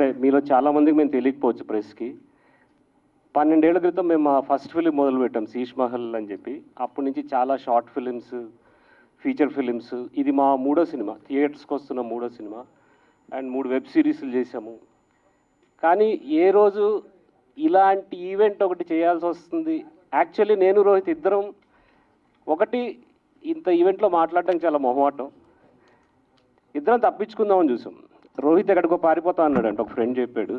అంటే మీలో చాలామందికి మేము తెలియకపోవచ్చు ప్రెస్కి. 12 ఏళ్ల క్రితం మేము మా ఫస్ట్ ఫిలిం మొదలుపెట్టాం, శీష్ మహల్ అని చెప్పి. అప్పటి నుంచి చాలా షార్ట్ ఫిలిమ్స్, ఫీచర్ ఫిలిమ్స్. ఇది మా 3వ సినిమా, థియేటర్స్కి వస్తున్న 3వ సినిమా. అండ్ 3 వెబ్ సిరీస్లు చేశాము. కానీ ఏ రోజు ఇలాంటి ఈవెంట్ ఒకటి చేయాల్సి వస్తుంది. యాక్చువల్లీ నేను రోహిత్ ఇద్దరం ఒకటి ఇంత ఈవెంట్లో మాట్లాడడానికి చాలా మొహమాటం. ఇద్దరం తప్పించుకుందామని చూసాం. రోహిత్ ఎక్కడికో పారిపోతా అన్నాడు అంటే ఒక ఫ్రెండ్ చెప్పాడు.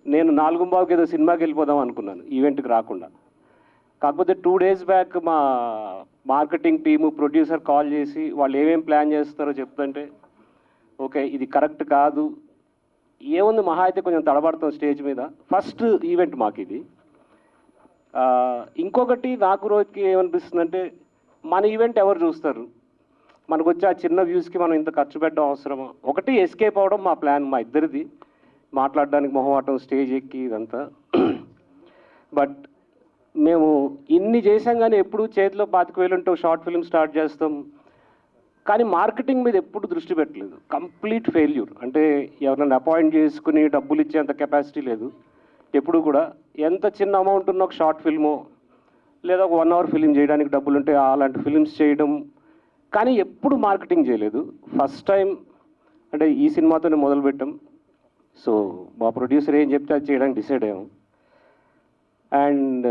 నేను 4:15కి ఏదో సినిమాకి వెళ్ళిపోదాం అనుకున్నాను ఈవెంట్కి రాకుండా. కాకపోతే 2 days బ్యాక్ మా మార్కెటింగ్ టీము, ప్రొడ్యూసర్ కాల్ చేసి వాళ్ళు ఏమేమి ప్లాన్ చేస్తున్నారో చెప్తుంటే ఓకే ఇది కరెక్ట్ కాదు. ఏముంది మహా అయితే కొంచెం తడబడతాం స్టేజ్ మీద. ఫస్ట్ ఈవెంట్ మాకు ఇది. ఇంకొకటి నాకు రోహిత్కి ఏమనిపిస్తుందంటే మన ఈవెంట్ ఎవరు చూస్తారు, మనకు వచ్చే ఆ చిన్న వ్యూస్కి మనం ఇంత ఖర్చు పెట్టడం అవసరమా. ఒకటి ఎస్కేప్ అవడం మా ప్లాన్, మా ఇద్దరిది. మాట్లాడడానికి మొహమాటం స్టేజ్ ఎక్కి ఇదంతా. బట్ మేము ఇన్ని చేసాం కానీ ఎప్పుడు చేతిలో 25,000 ఉంటే షార్ట్ ఫిల్మ్ స్టార్ట్ చేస్తాం కానీ మార్కెటింగ్ మీద ఎప్పుడు దృష్టి పెట్టలేదు. Complete failure. అంటే ఎవరైనా అపాయింట్ చేసుకుని డబ్బులు ఇచ్చేంత కెపాసిటీ లేదు ఎప్పుడు కూడా. ఎంత చిన్న అమౌంట్ ఉన్న ఒక షార్ట్ ఫిల్మో లేదా ఒక 1 hour ఫిలిం చేయడానికి డబ్బులు ఉంటే అలాంటి ఫిలిమ్స్ చేయడం, కానీ ఎప్పుడు మార్కెటింగ్ చేయలేదు. ఫస్ట్ టైం అంటే ఈ సినిమాతోనే మొదలుపెట్టాం. సో మా ప్రొడ్యూసర్ ఏం చెప్తే అది చేయడానికి డిసైడ్ అయ్యాం. అండ్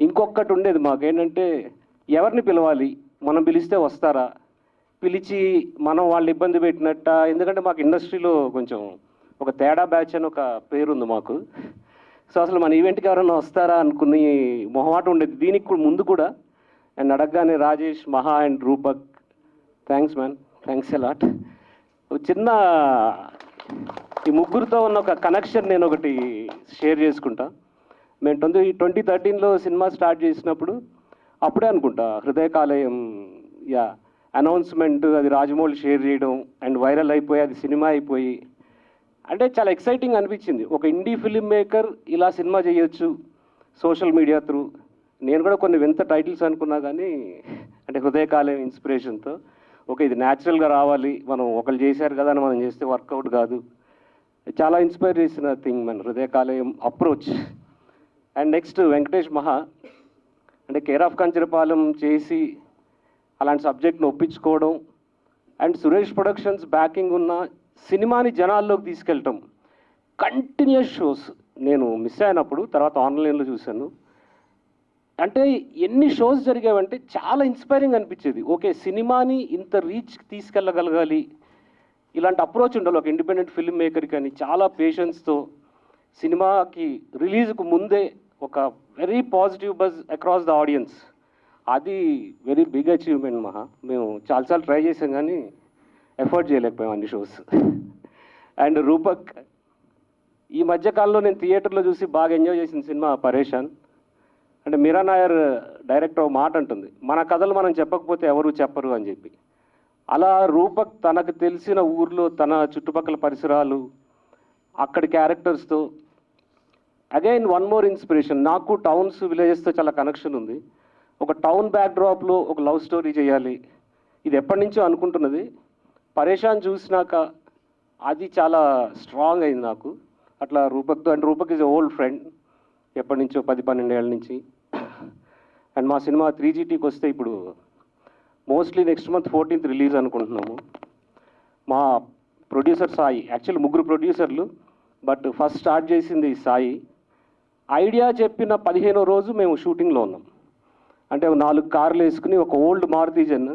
ఇంకొకటి ఉండేది మాకేంటంటే ఎవరిని పిలవాలి, మనం పిలిస్తే వస్తారా, పిలిచి మనం వాళ్ళు ఇబ్బంది పెట్టినట్ట. ఎందుకంటే మాకు ఇండస్ట్రీలో కొంచెం ఒక తేడా బ్యాచ్ అని ఒక పేరుంది మాకు. సో అసలు మన ఈవెంట్కి ఎవరైనా వస్తారా అనుకుని మొహమాటం ఉండేది. దీనికి కూడా ముందు కూడా అండ్ అడగగానే రాజేష్, మహా and Rupak, thanks man, thanks allot. చిన్న ఈ ముగ్గురితో ఉన్న ఒక కనెక్షన్ నేను ఒకటి షేర్ చేసుకుంటా. మేము 2013లో సినిమా స్టార్ట్ చేసినప్పుడు అప్పుడే అనుకుంటా హృదయకాలయం అనౌన్స్మెంట్ అది రాజమౌళి షేర్ చేయడం అండ్ వైరల్ అయిపోయి అది సినిమా అయిపోయి అంటే చాలా ఎక్సైటింగ్ అనిపించింది. ఒక ఇండీ ఫిల్మ్ మేకర్ ఇలా సినిమా చేయొచ్చు సోషల్ మీడియా త్రూ. నేను కూడా కొన్ని వింత టైటిల్స్ అనుకున్నా కానీ అంటే హృదయకాలయం ఇన్స్పిరేషన్తో ఓకే ఇది న్యాచురల్గా రావాలి, మనం ఒకళ్ళు చేశారు కదా అని మనం చేస్తే వర్కౌట్ కాదు. చాలా ఇన్స్పైర్ చేసిన థింగ్ మన హృదయకాలయం అప్రోచ్. అండ్ నెక్స్ట్ వెంకటేష్ మహా అంటే కేర్ ఆఫ్ కంచరపాలెం చేసి అలాంటి సబ్జెక్ట్ని ఒప్పించుకోవడం అండ్ సురేష్ ప్రొడక్షన్స్ బ్యాకింగ్ ఉన్న సినిమాని జనాల్లోకి తీసుకెళ్ళటం. కంటిన్యూస్ షోస్ నేను మిస్ అయినప్పుడు తర్వాత ఆన్లైన్లో చూశాను. అంటే ఎన్ని షోస్ జరిగావంటే చాలా ఇన్స్పైరింగ్ అనిపించేది. ఓకే సినిమాని ఇంత రీచ్ తీసుకెళ్ళగలగాలి, ఇలాంటి అప్రోచ్ ఉండాలి ఒక ఇండిపెండెంట్ ఫిల్మ్ మేకర్కి అని చాలా పేషెన్స్తో సినిమాకి రిలీజ్కు ముందే ఒక very positive buzz across the audience. అది వెరీ బిగ్ అచీవ్మెంట్ మహా. మేము చాలాసార్లు ట్రై చేసాం కానీ ఎఫర్ట్ చేయలేకపోయాం అన్ని షోస్. అండ్ రూపక్ ఈ మధ్యకాలంలో నేను థియేటర్లో చూసి బాగా ఎంజాయ్ చేసిన సినిమా పరేషాన్. అంటే మీరా నాయర్ డైరెక్టర్ ఒక మాట అంటుంది, మన కథలు మనం చెప్పకపోతే ఎవరు చెప్పరు అని చెప్పి. అలా రూపక్ తనకు తెలిసిన ఊర్లో తన చుట్టుపక్కల పరిసరాలు అక్కడి క్యారెక్టర్స్తో అగైన్ వన్ మోర్ ఇన్స్పిరేషన్. నాకు టౌన్స్ విలేజెస్తో చాలా కనెక్షన్ ఉంది. ఒక టౌన్ బ్యాక్డ్రాప్లో ఒక లవ్ స్టోరీ చేయాలి, ఇది ఎప్పటి నుంచో అనుకుంటున్నది. పరేషాన్ చూసినాక అది చాలా స్ట్రాంగ్ అయింది నాకు. అట్లా రూపక్తో, and Rupak is old friend ఎప్పటి నుంచో 10-12 ఏళ్ళ నుంచి. అండ్ మా సినిమా 3GTకి వస్తే ఇప్పుడు mostly next month 14th release అనుకుంటున్నాము. మా ప్రొడ్యూసర్ సాయి, యాక్చువల్లీ 3 ప్రొడ్యూసర్లు బట్ ఫస్ట్ స్టార్ట్ చేసింది సాయి. ఐడియా చెప్పిన 15వ రోజు మేము షూటింగ్లో ఉన్నాం. అంటే 4 కార్లు వేసుకుని ఒక ఓల్డ్ మారుతీజన్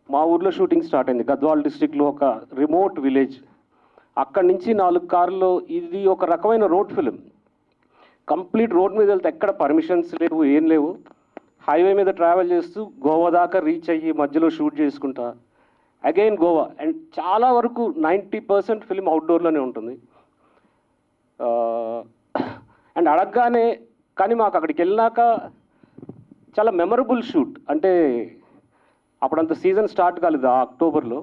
మా ఊర్లో షూటింగ్ స్టార్ట్ అయింది. గద్వాల్ డిస్ట్రిక్ట్లో ఒక రిమోట్ విలేజ్. అక్కడి నుంచి 4 కార్లు. ఇది ఒక రకమైన రోడ్ ఫిలిం. కంప్లీట్ రోడ్ మీద వెళ్తే ఎక్కడ పర్మిషన్స్ లేవు, ఏం లేవు. హైవే మీద ట్రావెల్ చేస్తూ గోవా దాకా రీచ్ అయ్యి మధ్యలో షూట్ చేసుకుంటా అగైన్ గోవా. అండ్ చాలా వరకు 90% ఫిలిం అవుట్డోర్లోనే ఉంటుంది. అండ్ అడగగానే కానీ మాకు అక్కడికి వెళ్ళినాక చాలా మెమరబుల్ షూట్. అంటే అప్పుడంత సీజన్ స్టార్ట్ కాలేదు ఆ అక్టోబర్లో.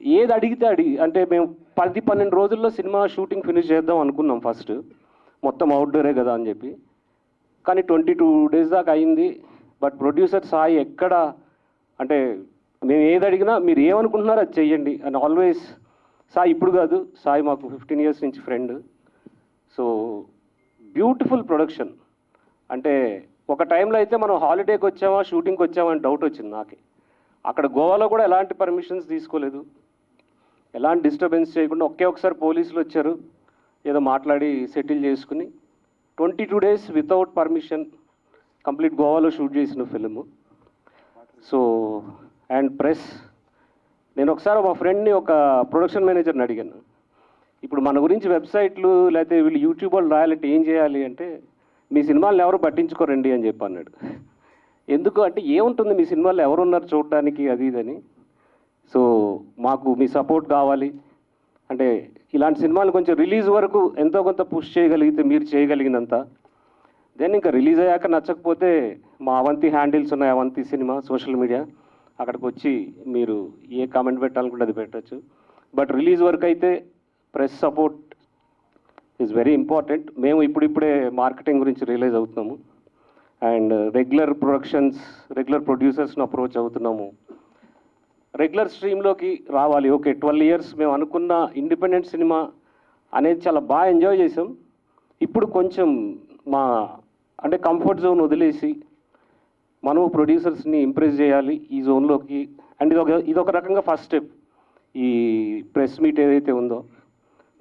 ఏది అడిగితే అంటే మేము 10-12 రోజుల్లో సినిమా షూటింగ్ ఫినిష్ చేద్దాం అనుకున్నాం ఫస్ట్, మొత్తం అవుట్డోరే కదా అని చెప్పి. కానీ 22 days దాకా అయింది. బట్ ప్రొడ్యూసర్ సాయి ఎక్కడ అంటే మేము ఏది అడిగినా మీరు ఏమనుకుంటున్నారో అది చెయ్యండి అని ఆల్వేస్ సాయి ఇప్పుడు కాదు, సాయి మాకు 15 years నుంచి ఫ్రెండ్. So beautiful production. అంటే ఒక టైంలో అయితే మనం హాలిడేకి వచ్చామా షూటింగ్కి వచ్చామా అని డౌట్ వచ్చింది నాకే. అక్కడ గోవాలో కూడా ఎలాంటి పర్మిషన్స్ తీసుకోలేదు, ఎలాంటి డిస్టర్బెన్స్ చేయకుండా ఒకసారి పోలీసులు వచ్చారు, ఏదో మాట్లాడి సెటిల్ చేసుకుని 22 days వితౌట్ పర్మిషన్ కంప్లీట్ గోవాలో షూట్ చేసిన ఫిల్ము. సో అండ్ ప్రెస్, నేను ఒకసారి మా ఫ్రెండ్ని, ఒక ప్రొడక్షన్ మేనేజర్ని అడిగాను, ఇప్పుడు మన గురించి వెబ్సైట్లు లేకపోతే వీళ్ళు యూట్యూబ్ వాళ్ళు రాయాలంటే ఏం చేయాలి అంటే, మీ సినిమాలను ఎవరు పట్టించుకోరండి అని చెప్పి అన్నాడు. ఎందుకు అంటే, ఏముంటుంది మీ సినిమాల్లో ఎవరున్నారు చూడడానికి అది ఇదని. సో మాకు మీ సపోర్ట్ కావాలి అంటే, ఇలాంటి సినిమాలు కొంచెం రిలీజ్ వరకు ఎంతో కొంత పుష్ చేయగలిగితే మీరు చేయగలిగినంత, దెన్ ఇంకా రిలీజ్ అయ్యాక నచ్చకపోతే మా అవంతి హ్యాండిల్స్ ఉన్నాయి, అవంతి సినిమా సోషల్ మీడియా, అక్కడికి వచ్చి మీరు ఏ కామెంట్ పెట్టాలనుకుంటే అది పెట్టచ్చు. బట్ రిలీజ్ వరకు అయితే press support is very important. మేము ఇప్పుడిప్పుడే మార్కెటింగ్ గురించి రియలైజ్ అవుతున్నాము అండ్ రెగ్యులర్ ప్రొడ్యూసర్స్ని అప్రోచ్ అవుతున్నాము. రెగ్యులర్ స్ట్రీమ్లోకి రావాలి. ఓకే, 12 years మేము అనుకున్న ఇండిపెండెంట్ సినిమా అనేది చాలా బాగా ఎంజాయ్ చేసాం. ఇప్పుడు కొంచెం మా అంటే కంఫర్ట్ జోన్ వదిలేసి మనం ప్రొడ్యూసర్స్ని ఇంప్రెస్ చేయాలి ఈ జోన్లోకి. అండ్ ఇదొక రకంగా ఫస్ట్ స్టెప్. ఈ ప్రెస్ మీట్ ఏదైతే ఉందో,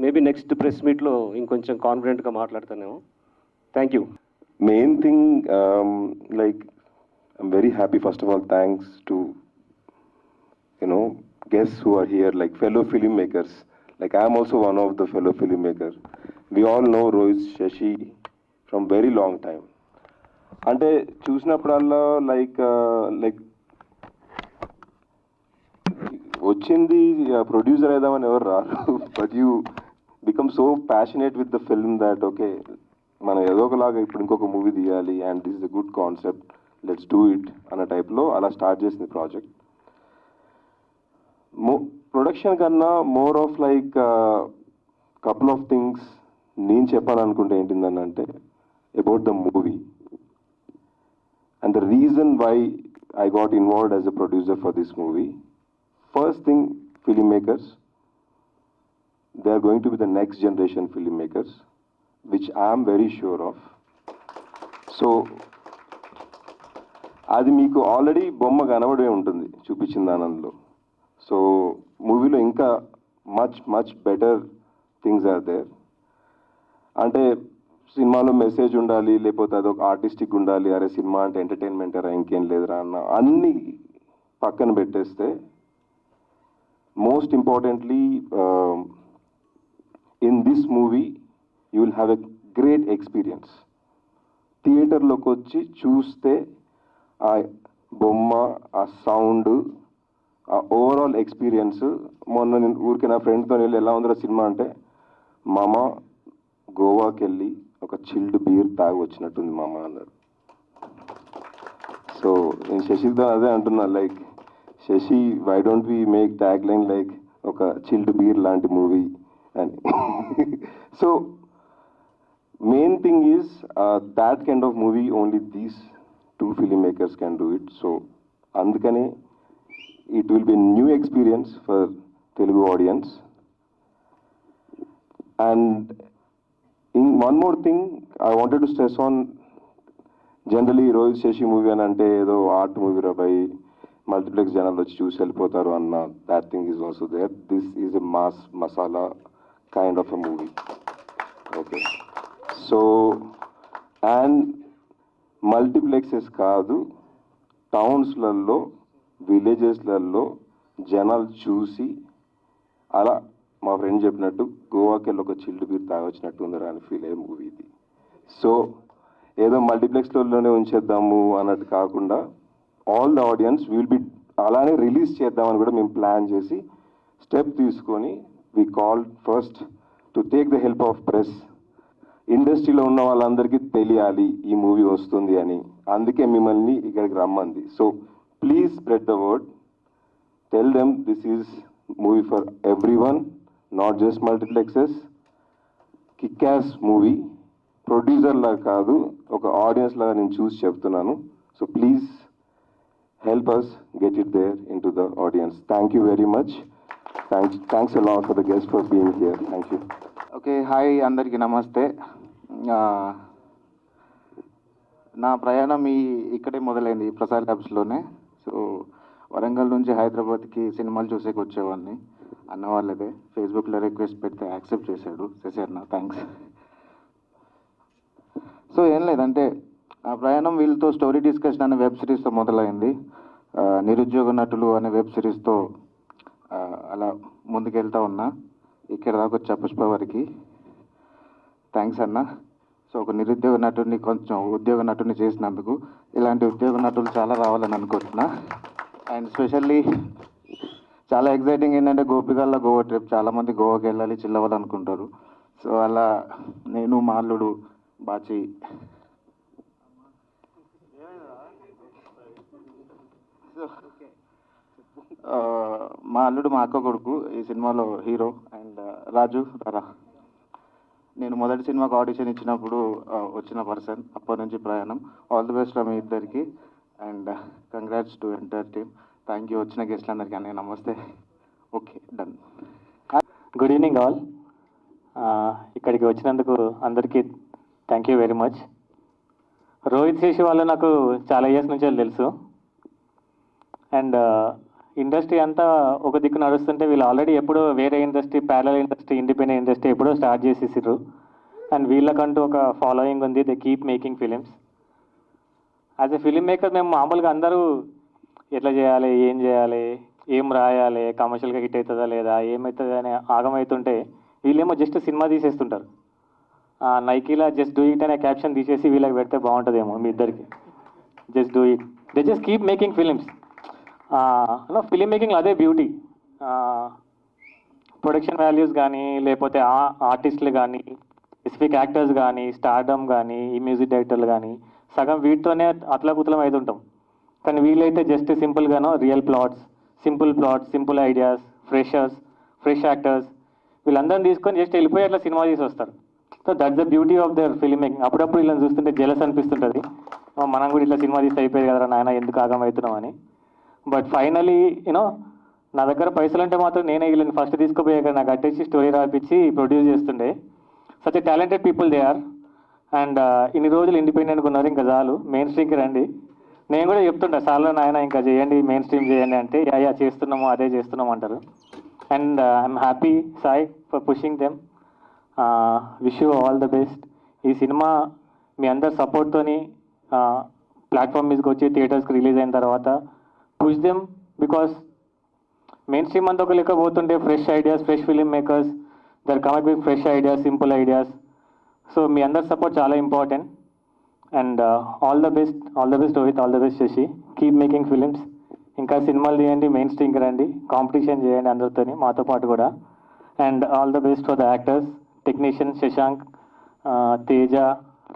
మేబీ నెక్స్ట్ ప్రెస్ మీట్లో ఇంకొంచెం కాన్ఫిడెంట్గా మాట్లాడతానేమో. Thank you. Main thing, like, I'm very happy. First of all, thanks to, guests who are here, like fellow filmmakers. Like, I'm also one of the fellow filmmakers. We all know Rohit Shashi from very long time. అంటే చూసినప్పుడల్లా like వచ్చింది producer అయిదామని ఎవరు రారు, but you become so passionate with the film that okay, మనం ఏదో ఒకలాగా ఇప్పుడు ఇంకొక మూవీ తీయాలి and this is a good concept, let's do it అన్న టైప్లో అలా స్టార్ట్ చేసింది ప్రాజెక్ట్. ప్రొడక్షన్ కన్నా more of like couple of things నేను చెప్పాలనుకుంటే ఏంటిందని అంటే about the movie and the reason why I got involved as a producer for this movie. First thing, filmmakers, they are going to be the next generation filmmakers, which I am very sure of. So అది మీకు already బొమ్మ కనబడే ఉంటుంది చూపించిన దానిలో. So మూవీలో ఇంకా much better things are there. అంటే సినిమాలో మెసేజ్ ఉండాలి, లేకపోతే అదొక ఆర్టిస్టిక్ ఉండాలి, అరే సినిమా అంటే ఎంటర్టైన్మెంటరా ఇంకేం లేదురా అన్న అన్ని పక్కన పెట్టేస్తే, most importantly in this movie you will have a great experience. థియేటర్లోకి వచ్చి చూస్తే ఆ బొమ్మ, ఆ సౌండ్, ఆ ఓవరాల్ ఎక్స్పీరియన్స్. మొన్న నేను ఊరికి నా ఫ్రెండ్తో వెళ్ళి ఎలా ఉందిరా సినిమా అంటే, మామ గోవాకి వెళ్ళి ఒక చిల్డ్ బీర్ తాగి వచ్చినట్టుంది మామ అన్నాడు. సో నేను శశితో అదే అంటున్నా, like Shashi, why don't we make tag line like ఒక చిల్డ్ బీర్ లాంటి మూవీ అని. So main thing is that kind of movie only these 2 filmmakers can do it. So అందుకనే it will be new experience for Telugu audience. And one more thing I wanted to stress on, generally Rohit Shashi movie అని అంటే ఏదో art movie రా by, multiplex జనాలు వచ్చి చూసి వెళ్ళిపోతారు అన్న that thing is also there. This is a mass masala kind of a movie. Okay. So and multiplexes కాదు, టౌన్స్లలో విలేజెస్లలో జనాలు చూసి అలా మా ఫ్రెండ్ చెప్పినట్టు గోవాకి వెళ్ళి ఒక చిల్డ్ బీర్ తాగొచ్చినట్టు ఉందరా అని ఫీల్ అయ్యే మూవీ ఇది. సో ఏదో మల్టీప్లెక్స్లోనే ఉంచేద్దాము అన్నట్టు కాకుండా all the audience will be అలానే రిలీజ్ చేద్దామని కూడా మేము ప్లాన్ చేసి స్టెప్ తీసుకొని we call first to take the help of press. ఇండస్ట్రీలో ఉన్న వాళ్ళందరికీ తెలియాలి ఈ మూవీ వస్తుంది అని, అందుకే మిమ్మల్ని ఇక్కడికి రమ్మంది. So please spread the word, tell them this is movie for everyone, not just multiplexes. Kick ass movie, producer లాగా కాదు, ఒక ఆడియన్స్ లాగా నేను చూసి చెప్తున్నాను. So please help us get it there in to the audience. Thank you very much. Thanks a lot for the guest for being here. Thank you. Okay, hi అందరికీ నమస్తే. ఆ, నా ప్రయాణం ఇక్కడే మొదలైంది, ప్రసాద్ ల్యాబ్స్లోనే. సో వరంగల్ నుంచి హైదరాబాద్కి సినిమాలు చూసేకి వచ్చేవాడిని. అన్న వాళ్ళదే ఫేస్బుక్లో రిక్వెస్ట్ పెడితే యాక్సెప్ట్ చేశాడు అన్న, థ్యాంక్స్. సో ఏం లేదంటే ఆ ప్రయాణం వీళ్ళతో స్టోరీ డిస్కషన్ అనే వెబ్ సిరీస్తో మొదలైంది. నిరుద్యోగ నటులు అనే వెబ్ సిరీస్తో అలా ముందుకెళ్తా ఉన్నా. ఇక్కడ దాకా వచ్చా పుష్పవరికి. థ్యాంక్స్ అన్న. సో ఒక నిరుద్యోగ నటుడిని కొంచెం ఉద్యోగ నటుడిని చేసినందుకు. ఇలాంటి ఉద్యోగ నటులు చాలా రావాలని అనుకుంటున్నా. అండ్ స్పెషల్లీ చాలా ఎగ్జైటింగ్ ఏంటంటే గోపికల్లో గోవా ట్రిప్. చాలామంది గోవాకి వెళ్ళాలి, చిల్లవ్వాలనుకుంటారు. సో అలా నేను, మా అల్లుడు బాచి, మా అల్లుడు మా అక్క కొడుకు ఈ సినిమాలో హీరో. అండ్ రాజు రారా, నేను మొదటి సినిమాకి ఆడిషన్ ఇచ్చినప్పుడు వచ్చిన పర్సన్. అప్పటి నుంచి ప్రయాణం. ఆల్ ది బెస్ట్ మీ ఇద్దరికి. And congrats to entire team. Thank you వచ్చిన గెస్ట్లందరికీ. అన్నీ నమస్తే. Okay, done. Good evening all. ఇక్కడికి వచ్చినందుకు అందరికీ thank you very much. Rohit Shashi వాళ్ళు నాకు చాలా ఇయర్స్ నుంచి తెలుసు. అండ్ ఇండస్ట్రీ అంతా ఒక దిక్కు నడుస్తుంటే వీళ్ళు ఆల్రెడీ ఎప్పుడో వేరే industry, parallel industry, independent industry ఎప్పుడో స్టార్ట్ చేసేసారు. అండ్ వీళ్ళకంటూ ఒక ఫాలోయింగ్ ఉంది. They keep making films. As a film maker మేము మామూలుగా అందరూ ఎట్లా చేయాలి, ఏం చేయాలి, ఏం రాయాలి, కమర్షియల్గా హిట్ అవుతుందా లేదా, ఏమవుతుంది అని ఆగమవుతుంటే వీళ్ళేమో జస్ట్ సినిమా తీసేస్తుంటారు. నైకీలా జస్ట్ డూ ఇట్ అనే క్యాప్షన్ తీసేసి వీళ్ళకి పెడితే బాగుంటుందేమో మీ ఇద్దరికి. Just do it. They just keep making films. Film మేకింగ్లో అదే బ్యూటీ. ప్రొడక్షన్ వాల్యూస్ కానీ, లేకపోతే ఆర్టిస్టులు కానీ, స్పెసిఫిక్ యాక్టర్స్ కానీ, స్టార్డమ్ కానీ, ఈ మ్యూజిక్ డైరెక్టర్లు కానీ సగం వీటితోనే అతలాకుతలం అవుతుంటాం. కానీ వీళ్ళైతే జస్ట్ సింపుల్గానో real plots, simple ideas, fresh actors వీళ్ళందరినీ తీసుకొని జస్ట్ వెళ్ళిపోయి అట్లా సినిమా తీసి వస్తారు. So that's the beauty of their film making. అప్పుడప్పుడు వీళ్ళని చూస్తుంటే జెలస్ అనిపిస్తుంటుంది. మనం కూడా ఇట్లా సినిమా తీసి అయిపోయాయి కదరా నాయన, ఎందుకు ఆగమవుతున్నాం అని. బట్ ఫైనలీ నా దగ్గర పైసలు అంటే మాత్రం నేనే వీళ్ళని ఫస్ట్ తీసుకుపోయాక నాకు కట్టేసి స్టోరీ రాపించి ప్రొడ్యూస్ చేస్తుండే. Such a talented people they are. And ఇన్ని రోజులు ఇండిపెండెంట్గా ఉన్నారు, ఇంకా చాలు మెయిన్ స్ట్రీమ్కి రండి. నేను కూడా చెప్తుంటా చాలా నాయన ఇంకా చేయండి, మెయిన్ స్ట్రీమ్ చేయండి అంటే యా చేస్తున్నాము, అదే చేస్తున్నాము అంటారు. And I'm happy Sai for pushing them. Wish you all the best. ఈ సినిమా మీ అందరి సపోర్ట్తోని ప్లాట్ఫామ్ మీదకి వచ్చి థియేటర్స్కి రిలీజ్ అయిన తర్వాత push them. Because main stream అంతా ఒక లెక్క పోతుంటే fresh ideas, fresh film makers there come up with fresh ideas, simple ideas. So మీ అందరి సపోర్ట్ చాలా important. And all the best Rohit, all the best Shashi. Keep making films. ఇంకా సినిమాలు తీయండి, మెయిన్ స్ట్రీమ్కి రండి, కాంపిటీషన్ చేయండి అందరితోని, మాతో పాటు కూడా. And all the best for the actors, technician Shashank, Teja,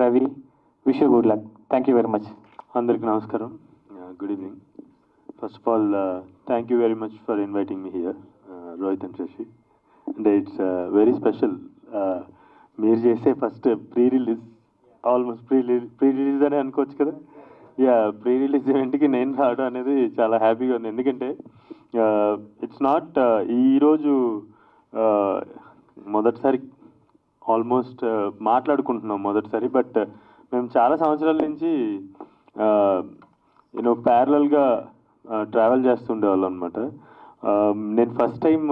Ravi. Wish you good luck. Thank you very much. అందరికి నమస్కారం. Good evening. First of all thank you very much for inviting me here, Rohit and Sashi. And it's very special. మీరు చేసే first pre release, almost pre release అనే అనుకోవచ్చు కదా. Pre release ఈవెంట్కి నేను రావడం అనేది చాలా హ్యాపీగా ఉంది. ఎందుకంటే ఇట్స్ నాట్ ఈరోజు మొదటిసారి ఆల్మోస్ట్ మాట్లాడుకుంటున్నాం మొదటిసారి. బట్ మేము చాలా సంవత్సరాల నుంచి ప్యారలల్గా ట్రావెల్ చేస్తుండేవాళ్ళం అనమాట. నేను ఫస్ట్ టైం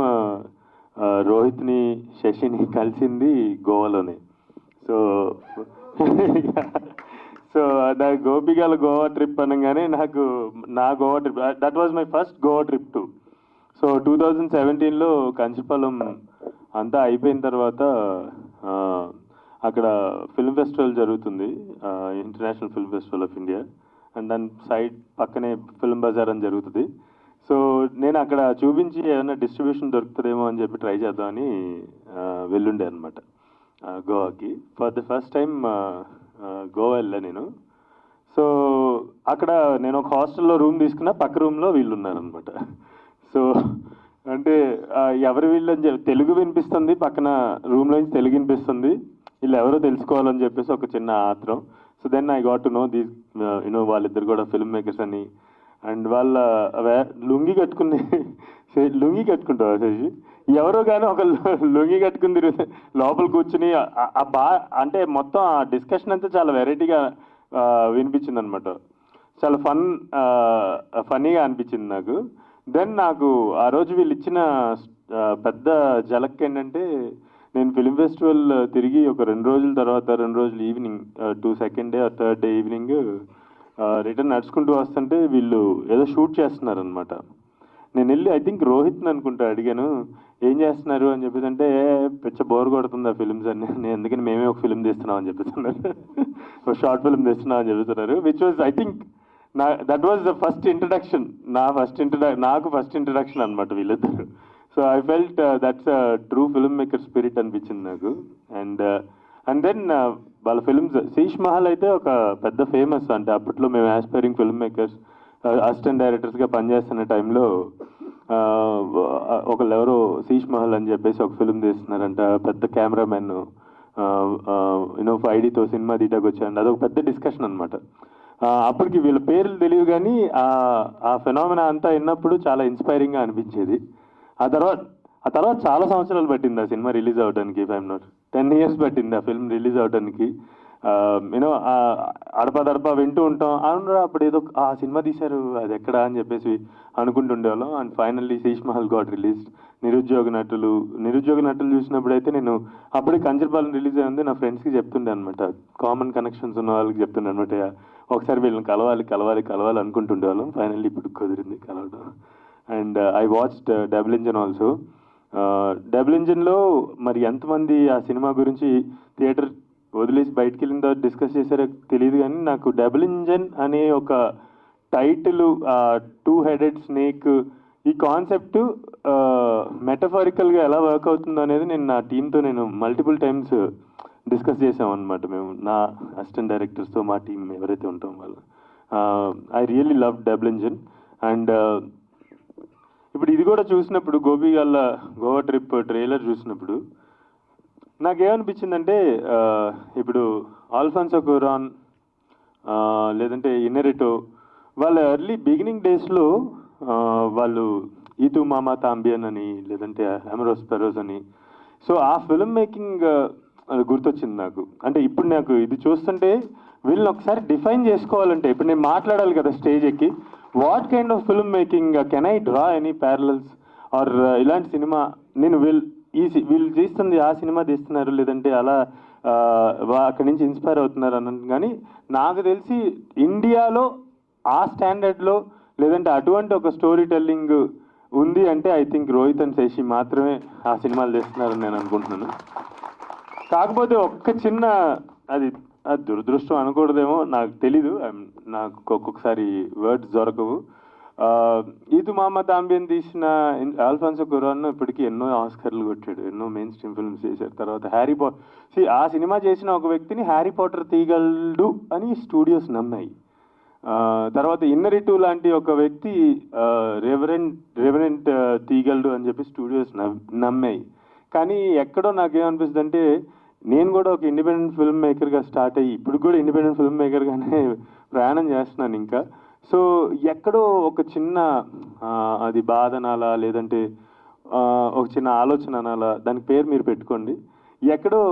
రోహిత్ని, శశిని కలిసింది గోవాలోనే. సో నాకు గోపికల గోవా ట్రిప్ అనగానే నా Goa trip, that was my first Goa trip too. So 2017లో కంచిపాలెం అంతా అయిపోయిన తర్వాత అక్కడ ఫిల్మ్ ఫెస్టివల్ జరుగుతుంది, international film festival of India. And దాని సైడ్ పక్కనే ఫిల్మ్ బజార్ అని జరుగుతుంది. సో నేను అక్కడ చూపించి ఏమైనా డిస్ట్రిబ్యూషన్ దొరుకుతుందేమో అని చెప్పి ట్రై చేద్దామని వెళ్ళుండే అనమాట గోవాకి. For the first time Goa వెళ్ళా నేను. సో అక్కడ నేను ఒక హాస్టల్లో రూమ్ తీసుకున్నా, పక్క రూమ్లో వీళ్ళు ఉన్నారనమాట. సో అంటే ఎవరు వీళ్ళని చెప్పి తెలుగు వినిపిస్తుంది, పక్కన రూమ్లో నుంచి తెలుగు వినిపిస్తుంది, వీళ్ళు ఎవరో తెలుసుకోవాలని చెప్పేసి ఒక చిన్న ఆత్రం. So then I got to know these వాళ్ళిద్దరు కూడా ఫిల్మ్ మేకర్స్ అని. అండ్ వాళ్ళ లుంగి కట్టుకుని లుంగి కట్టుకుంటావా శశి? ఎవరో కానీ ఒక లుంగి కట్టుకుని తిరిగితే లోపల కూర్చుని అంటే మొత్తం ఆ డిస్కషన్ అంతా చాలా వెరైటీగా వినిపించింది అనమాట. చాలా ఫన్నీగా అనిపించింది నాకు. దెన్ నాకు ఆ రోజు వీళ్ళు ఇచ్చిన పెద్ద జలక్ ఏంటంటే, నేను ఫిలిం ఫెస్టివల్ తిరిగి ఒక 2 రోజుల తర్వాత 2 రోజులు evening second day third day evening return నడుచుకుంటూ వస్తుంటే వీళ్ళు ఏదో షూట్ చేస్తున్నారనమాట. నేను వెళ్ళి ఐ థింక్ రోహిత్ని అనుకుంటా అడిగాను, ఏం చేస్తున్నారు అని చెప్పేసి అంటే, పిచ్చ బోర్ కొడుతుంది ఆ ఫిలిమ్స్ అన్ని, నేను ఎందుకని మేమే ఒక ఫిలిం తీస్తున్నాం అని చెప్పేస్తున్నారు, ఒక షార్ట్ ఫిలిం తీస్తున్నాం అని చెప్పేస్తున్నారు. Which was I think that was the first introduction, నాకు ఫస్ట్ ఇంట్రడక్షన్ అనమాట వీళ్ళిద్దరు. So I felt that's true film maker spirit అనిపించింది నాకు. అండ్ దెన్ వాళ్ళ ఫిల్మ్స్, శీష్ మహల్ అయితే ఒక పెద్ద ఫేమస్, అంటే అప్పట్లో మేము ఆస్పైరింగ్ ఫిల్మ్ మేకర్స్ అసిస్టెంట్ డైరెక్టర్స్గా పనిచేస్తున్న టైంలో ఒకళ్ళు ఎవరో శీష్ మహల్ అని చెప్పేసి ఒక ఫిల్మ్ తీస్తున్నారంట, పెద్ద కెమెరామెన్ యూనో 5Dతో సినిమా తీయడానికి వచ్చారండి. అదొక పెద్ద డిస్కషన్ అనమాట. అప్పటికి వీళ్ళ పేర్లు తెలియదు కానీ ఆ ఫెనామినా అంతా విన్నప్పుడు చాలా ఇన్స్పైరింగ్గా అనిపించేది. ఆ తర్వాత చాలా సంవత్సరాలు పట్టింది ఆ సినిమా రిలీజ్ అవడానికి. ఇఫ్ ఐఎమ్ నాట్ 10 years పట్టింది ఆ ఫిల్మ్ రిలీజ్ అవడానికి. యూనో అడపదడప వింటూ ఉంటాం, అవును అప్పుడు ఏదో ఆ సినిమా తీశారు అది ఎక్కడ అని చెప్పేసి అనుకుంటుండేవాళ్ళం. And finally Sheesh Mahal got release. నిరుద్యోగ నటులు చూసినప్పుడు అయితే నేను అప్పుడే కంచర్పాలెం రిలీజ్ అయింది, నా ఫ్రెండ్స్కి చెప్తుండే అనమాట, కామన్ కనెక్షన్స్ ఉన్న వాళ్ళకి చెప్తుండే అనమాట, ఒకసారి వీళ్ళని కలవాలి అనుకుంటుండేవాళ్ళం. ఫైనల్లీ ఇప్పుడు కుదిరింది కలవడం. And I watched double engine also. Double ఇంజన్లో మరి ఎంతమంది ఆ సినిమా గురించి థియేటర్ వదిలేసి బయటికి వెళ్ళిన తర్వాత డిస్కస్ చేశారో తెలియదు, కానీ నాకు డబుల్ ఇంజన్ అనే ఒక టైటిల్, 2-headed స్నేక్, ఈ కాన్సెప్ట్ మెటఫారికల్గా ఎలా వర్క్ అవుతుందో అనేది నేను నా టీంతో మల్టిపుల్ టైమ్స్ డిస్కస్ చేసాం అనమాట. మేము నా అసిస్టెంట్ డైరెక్టర్స్తో మా టీం ఎవరైతే ఉంటాం వాళ్ళు. I really love double engine. And ఇప్పుడు ఇది కూడా చూసినప్పుడు గోవా ట్రిప్ ట్రైలర్ చూసినప్పుడు నాకేమనిపించిందంటే, ఇప్పుడు ఆల్ఫాన్సో క్యూరాన్ లేదంటే ఇన్నెరిటో వాళ్ళ ఎర్లీ బిగినింగ్ డేస్లో వాళ్ళు ఈతు మామా తాంబియన్ అని లేదంటే అమరోస్ పెరోజ్ అని, సో ఆ ఫిల్మ్ మేకింగ్ గుర్తొచ్చింది నాకు. అంటే ఇప్పుడు నాకు ఇది చూస్తుంటే వీళ్ళని ఒకసారి డిఫైన్ చేసుకోవాలంటే, ఇప్పుడు నేను మాట్లాడాలి కదా స్టేజ్ ఎక్కి, what kind of film making can I draw any parallels or ఇలాంటి సినిమా నేను వీళ్ళు తీస్తుంది ఆ సినిమా తీస్తున్నారు లేదంటే అలా అక్కడి నుంచి ఇన్స్పైర్ అవుతున్నారు అన్నది. కానీ నాకు తెలిసి ఇండియాలో ఆ స్టాండర్డ్లో లేదంటే అటువంటి ఒక స్టోరీ టెల్లింగ్ ఉంది అంటే I think Rohit and Sashi మాత్రమే ఆ సినిమాలు చేస్తున్నారని నేను అనుకుంటున్నాను. కాకపోతే ఒక్క చిన్న అది దురదృష్టం అనకూడదేమో, నాకు తెలీదు, నాకు ఒక్కొక్కసారి వర్డ్స్ దొరకవు. ఈతు మామా తాంబియన్ తీసిన ఆల్ఫాన్సో క్యూరాన్ ఇప్పటికీ ఎన్నో ఆస్కర్లు కొట్టాడు, ఎన్నో మెయిన్ స్ట్రీమ్ ఫిల్మ్స్ చేశారు. తర్వాత ఆ సినిమా చేసిన ఒక వ్యక్తిని హ్యారీ పాటర్ తీయగలడు అని స్టూడియోస్ నమ్మాయి. తర్వాత ఇన్నెరిటో లాంటి ఒక వ్యక్తి రెవరెంట్ తీయగలడు అని చెప్పి స్టూడియోస్ నమ్మాయి. కానీ ఎక్కడో నాకేమనిపిస్తుంది అంటే, నేను కూడా ఒక ఇండిపెండెంట్ ఫిల్మ్ మేకర్గా స్టార్ట్ అయ్యి ఇప్పుడు కూడా ఇండిపెండెంట్ ఫిల్మ్ మేకర్గానే ప్రయాణం చేస్తున్నాను ఇంకా. సో ఎక్కడో ఒక చిన్న అది బాధ అనాలా లేదంటే ఒక చిన్న ఆలోచన అనాలా, దానికి పేరు మీరు పెట్టుకోండి, ఎక్కడో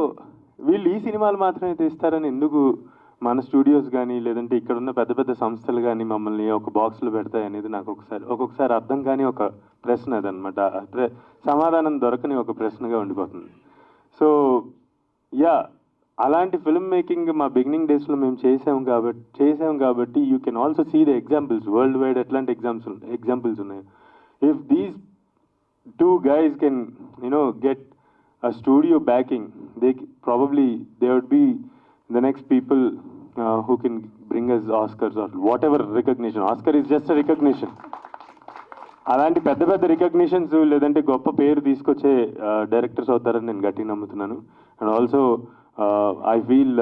వీళ్ళు ఈ సినిమాలు మాత్రమే తీస్తారని ఎందుకు మన స్టూడియోస్ కానీ లేదంటే ఇక్కడ ఉన్న పెద్ద పెద్ద సంస్థలు కానీ మమ్మల్ని ఒక బాక్స్లో పెడతాయి అనేది నాకు ఒక్కొక్కసారి అర్థం కాని ఒక ప్రశ్న అదనమాట. సమాధానం దొరకని ఒక ప్రశ్నగా ఉండిపోతుంది. సో అలాంటి ఫిల్మ్ మేకింగ్ మా బిగినింగ్ డేస్లో మేము చేసాం కాబట్టి you can also see the examples world wide. ఎట్లాంటి ఎగ్జాంపుల్స్ ఉన్నాయి. If these 2 guys can get a studio backing, they would be the next people who can bring us Oscars or whatever recognition. Oscar is just a recognition. అలాంటి పెద్ద పెద్ద recognitions లేదంటే గొప్ప పేరు తీసుకొచ్చే directors అవుతారని నేను గట్టిగా నమ్ముతున్నాను. అండ్ ఆల్సో ఐ ఫీల్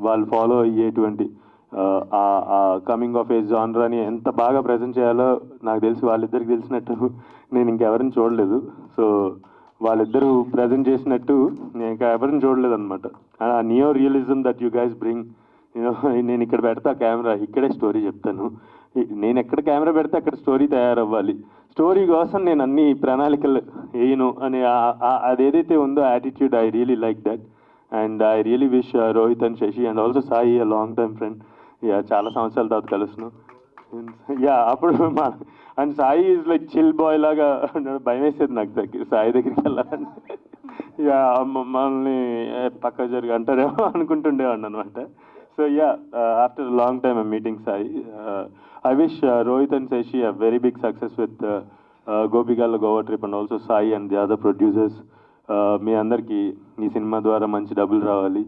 వాళ్ళు ఫాలో అయ్యేటువంటి కమింగ్ ఆఫ్ ఏజ్ జానరాని ఎంత బాగా ప్రజెంట్ చేయాలో నాకు తెలిసి వాళ్ళిద్దరికి తెలిసినట్టు నేను ఇంకెవరిని చూడలేదు. సో వాళ్ళిద్దరూ ప్రజెంట్ చేసినట్టు నేను ఇంకా ఎవరిని చూడలేదు అనమాట. Neo realism that you guys bring నేను ఇక్కడ పెడతా కెమెరా, ఇక్కడే స్టోరీ చెప్తాను. నేను ఎక్కడ కెమెరా పెడితే అక్కడ స్టోరీ తయారవ్వాలి. స్టోరీ కోసం నేను అన్ని ప్రణాళికలు వేయను అనే అదేదైతే ఉందో attitude, I really like that. And I really wish Rohit and Sashi and also Sai a long time friend. చాలా సంవత్సరాల తర్వాత కలుస్తున్నాం. అప్పుడు and Sai is like chill boy లాగా, భయం వేసేది నాకు సాయి దగ్గరికి వెళ్ళాలంటే. మమ్మల్ని పక్క జరిగి అంటారేమో అనుకుంటుండేవాడిని అనమాట. So after long time I'm meeting Sai. I wish Rohit and Shashi a very big success with గోపికల Goa trip and also Sai and the other producers. మీ అందరికీ ఈ సినిమా ద్వారా మంచి డబ్బులు రావాలి,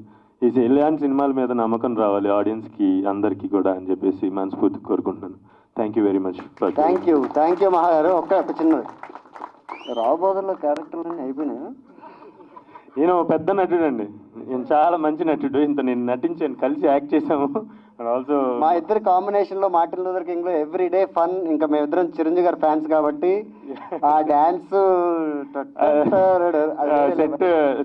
ఇలాంటి సినిమాల మీద నమ్మకం రావాలి ఆడియన్స్కి అందరికీ కూడా అని చెప్పేసి మనస్ఫూర్తి కోరుకుంటున్నాను. Thank you very much. Thank you మహా గారు. ఒక చిన్నది, రాబోదల్లో క్యారెక్టర్లన్నీ అయిపోయినాయి. నేను పెద్ద నటుడు అండి, నేను చాలా మంచి నటుడు. ఇంత నేను నటించాను, కలిసి యాక్ట్ చేసాము. అండ్ ఆల్సో మా ఇద్దరి కాంబినేషన్ లో మార్టిన్ లూథర్ కింగ్ లో ఎవ్రీ డే ఫన్. ఇంకా మేమిద్దరం చిరంజీవి గారి ఫ్యాన్స్ కాబట్టి ఆ డాన్స్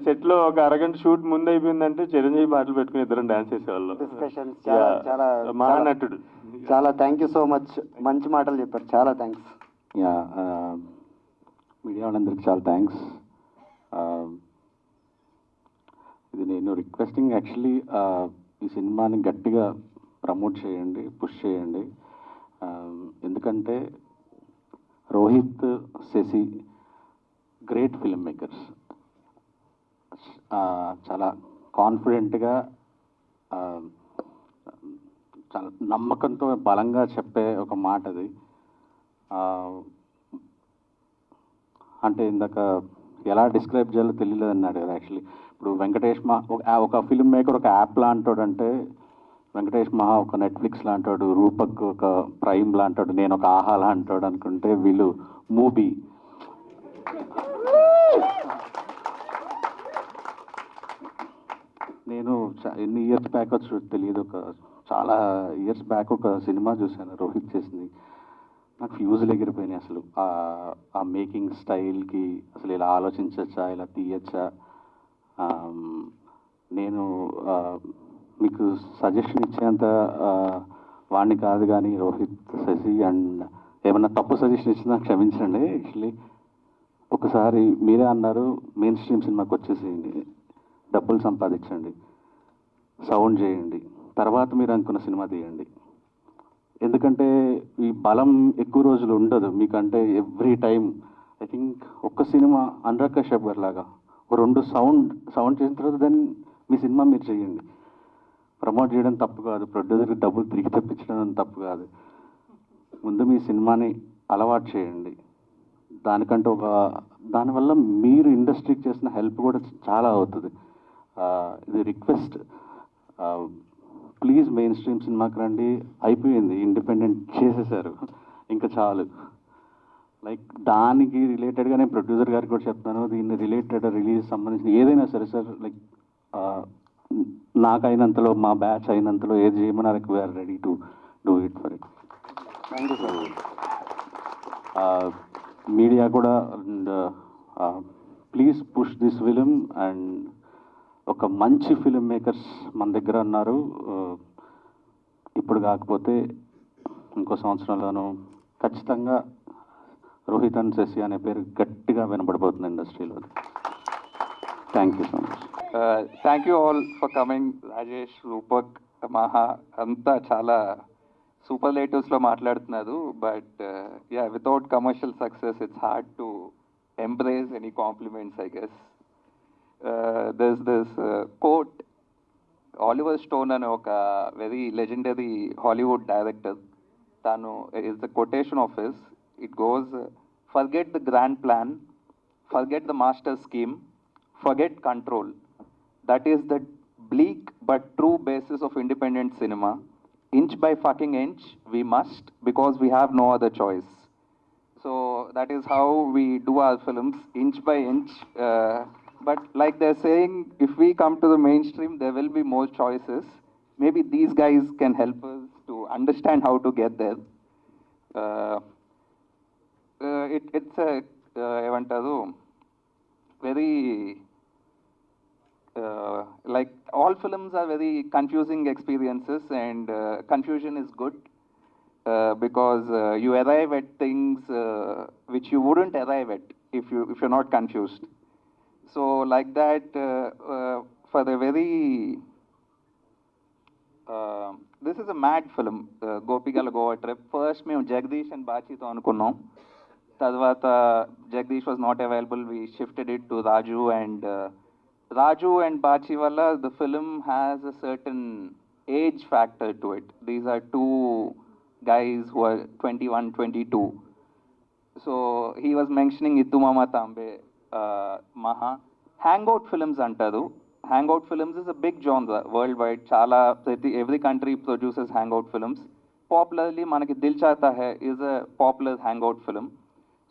సెట్ లో ఒక అరగంట షూట్ ముందు అయిపోయిందంటే చిరంజీవి పాటలు పెట్టుకుని ఇద్దరం డాన్స్ చేసేవాళ్ళం. డిస్కషన్ చాలా మహానటుడు. చాలా థ్యాంక్ యూ సో మచ్. మంచి మాటలు చెప్పారు, చాలా థ్యాంక్స్. మీడియా వాళ్ళందరికీ చాలా థ్యాంక్స్. ఇది నేను రిక్వెస్టింగ్ యాక్చువల్లీ, ఈ సినిమాని గట్టిగా ప్రమోట్ చేయండి, పుష్ చేయండి. ఎందుకంటే Rohit, Sashi great film makers. చాలా కాన్ఫిడెంట్గా, చాలా నమ్మకంతో బలంగా చెప్పే ఒక మాట అది. అంటే ఇందాక ఎలా డిస్క్రైబ్ చేయాలో తెలియలేదు అన్నాడు కదా. యాక్చువల్లీ ఇప్పుడు వెంకటేష్ ఒక ఫిల్మ్ మేకర్ ఒక యాప్ లాంటాడు అంటే, వెంకటేష్ మహా ఒక నెట్ఫ్లిక్స్ లాంటాడు, రూపక్ ఒక ప్రైమ్ లాంటాడు, నేను ఒక ఆహా లాంటాడు అనుకుంటే వీళ్ళు మూవీ. నేను ఎన్ని ఇయర్స్ బ్యాక్ వచ్చి తెలియదు, చాలా ఇయర్స్ బ్యాక్ ఒక సినిమా చూశాను రోహిత్ చేసింది. నాకు ఫ్యూజులు ఎగిరిపోయినాయి అసలు. ఆ మేకింగ్ స్టైల్కి అసలు ఇలా ఆలోచించచ్చా, ఇలా తీయచ్చా. నేను మీకు సజెషన్ ఇచ్చేంత వాడిని కాదు, కానీ రోహిత్, శశి అండ్ ఏమన్నా తప్పు సజెషన్ ఇచ్చినా క్షమించండి. యాక్చువల్లీ ఒకసారి మీరే అన్నారు మెయిన్ స్ట్రీమ్ సినిమాకి వచ్చేసేయండి, డబ్బులు సంపాదించండి, సౌండ్ చేయండి, తర్వాత మీరు అనుకున్న సినిమా తీయండి. ఎందుకంటే ఈ బలం ఎక్కువ రోజులు ఉండదు మీకంటే. ఎవ్రీ టైం ఐ థింక్ ఒక్క సినిమా అనురాగ్ కశ్యప్ గారి లాగా ఒక 2 సౌండ్ చేసిన తర్వాత దెన్ మీ సినిమా మీరు చేయండి. ప్రమోట్ చేయడం తప్పు కాదు, ప్రొడ్యూసర్కి డబ్బులు తిరిగి తెప్పించడం తప్పు కాదు. ముందు మీ సినిమాని అలవాటు చేయండి. దానికంటే దానివల్ల మీరు ఇండస్ట్రీకి చేసిన హెల్ప్ కూడా చాలా అవుతుంది. ఇది రిక్వెస్ట్. ప్లీజ్ మెయిన్ స్ట్రీమ్ సినిమాకి రండి. అయిపోయింది, ఇండిపెండెంట్ చేసేసారు, ఇంకా చాలు. లైక్ దానికి రిలేటెడ్గా నేను ప్రొడ్యూసర్ గారికి కూడా చెప్తాను, దీన్ని రిలేటెడ్ రిలీజ్ సంబంధించిన ఏదైనా సరే సార్, లైక్ నాకైనంతలో, మా బ్యాచ్ అయినంతలో ఏది చేయమని we are ready to do it for it. Thank you sir. Media కూడా and please push this film. And ఒక మంచి ఫిలిం మేకర్స్ మన దగ్గర ఉన్నారు. ఇప్పుడు కాకపోతే ఇంకో సంవత్సరంలోనూ ఖచ్చితంగా రోహిత్ అండ్ శశి అనే పేరు గట్టిగా వినపడిపోతుంది ఇండస్ట్రీలో. Thank you so much. Thank you all for coming. Rajesh, Rupak, మహా అంతా చాలా సూపర్లేటివ్స్లో మాట్లాడుతున్నారు. But without commercial success it's hard to embrace any compliments I guess. there's this quote, Oliver Stone అనే ఒక వెరీ లెజెండరీ హాలీవుడ్ డైరెక్టర్, తను is the quotation of his. It goes, forget the grand plan, forget the master scheme, forget control. That is the bleak but true basis of independent cinema. Inch by fucking inch we must, because we have no other choice. So that is how we do our films, inch by inch. But like they're saying, if we come to the mainstream, there will be more choices. Maybe these guys can help us to understand how to get there. It's a very like all films are very confusing experiences, and confusion is good because you arrive at things which you wouldn't arrive at if you're not confused. So like that, for the very this is a mad film, Gopigala Goa Trip. First మేము Jagadish and బాచీతో అనుకున్నాం. తర్వాత Jagadish was not available, we shifted it to Raju and Bachi వల్ల the film has a certain age factor to it. These are two guys who are 21, 22. So he was mentioning Iddu Mama Tambe, Maha. Hangout films antaru. Hangout films is a big genre worldwide. Chala every country produces hangout films. Popularly, manaki Dil Chahta Hai is a popular hangout film.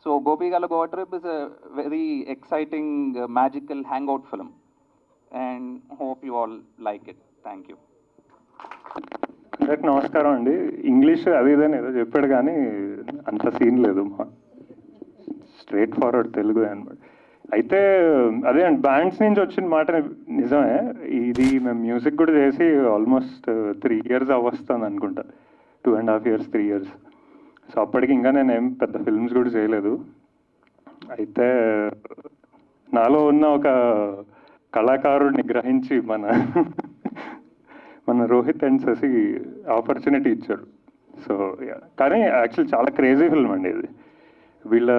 So Gopigala Goa Trip is a very exciting, magical hangout film, and hope you all like it. Thank you. అందరికి నమస్కారం అండి. English అది ఇదని ఏదో చెప్పాడు కానీ అంత scene లేదు, స్ట్రైట్ ఫార్వర్డ్ తెలుగు అనమాట. అయితే అదే అండి, బ్యాండ్స్ నుంచి వచ్చిన మాట నిజమే. ఇది మేము మ్యూజిక్ కూడా చేసి ఆల్మోస్ట్ 3 years అవస్తుంది అనుకుంటా, 2.5 years 3 years. సో అప్పటికి ఇంకా నేను ఏం పెద్ద ఫిల్మ్స్ కూడా చేయలేదు. అయితే నాలో ఉన్న ఒక కళాకారుడిని గ్రహించి మన రోహిత్ అండ్ శశి ఆపర్చునిటీ ఇచ్చారు. సో కానీ యాక్చువల్లీ చాలా క్రేజీ ఫిల్మ్ అండి ఇది. వీళ్ళ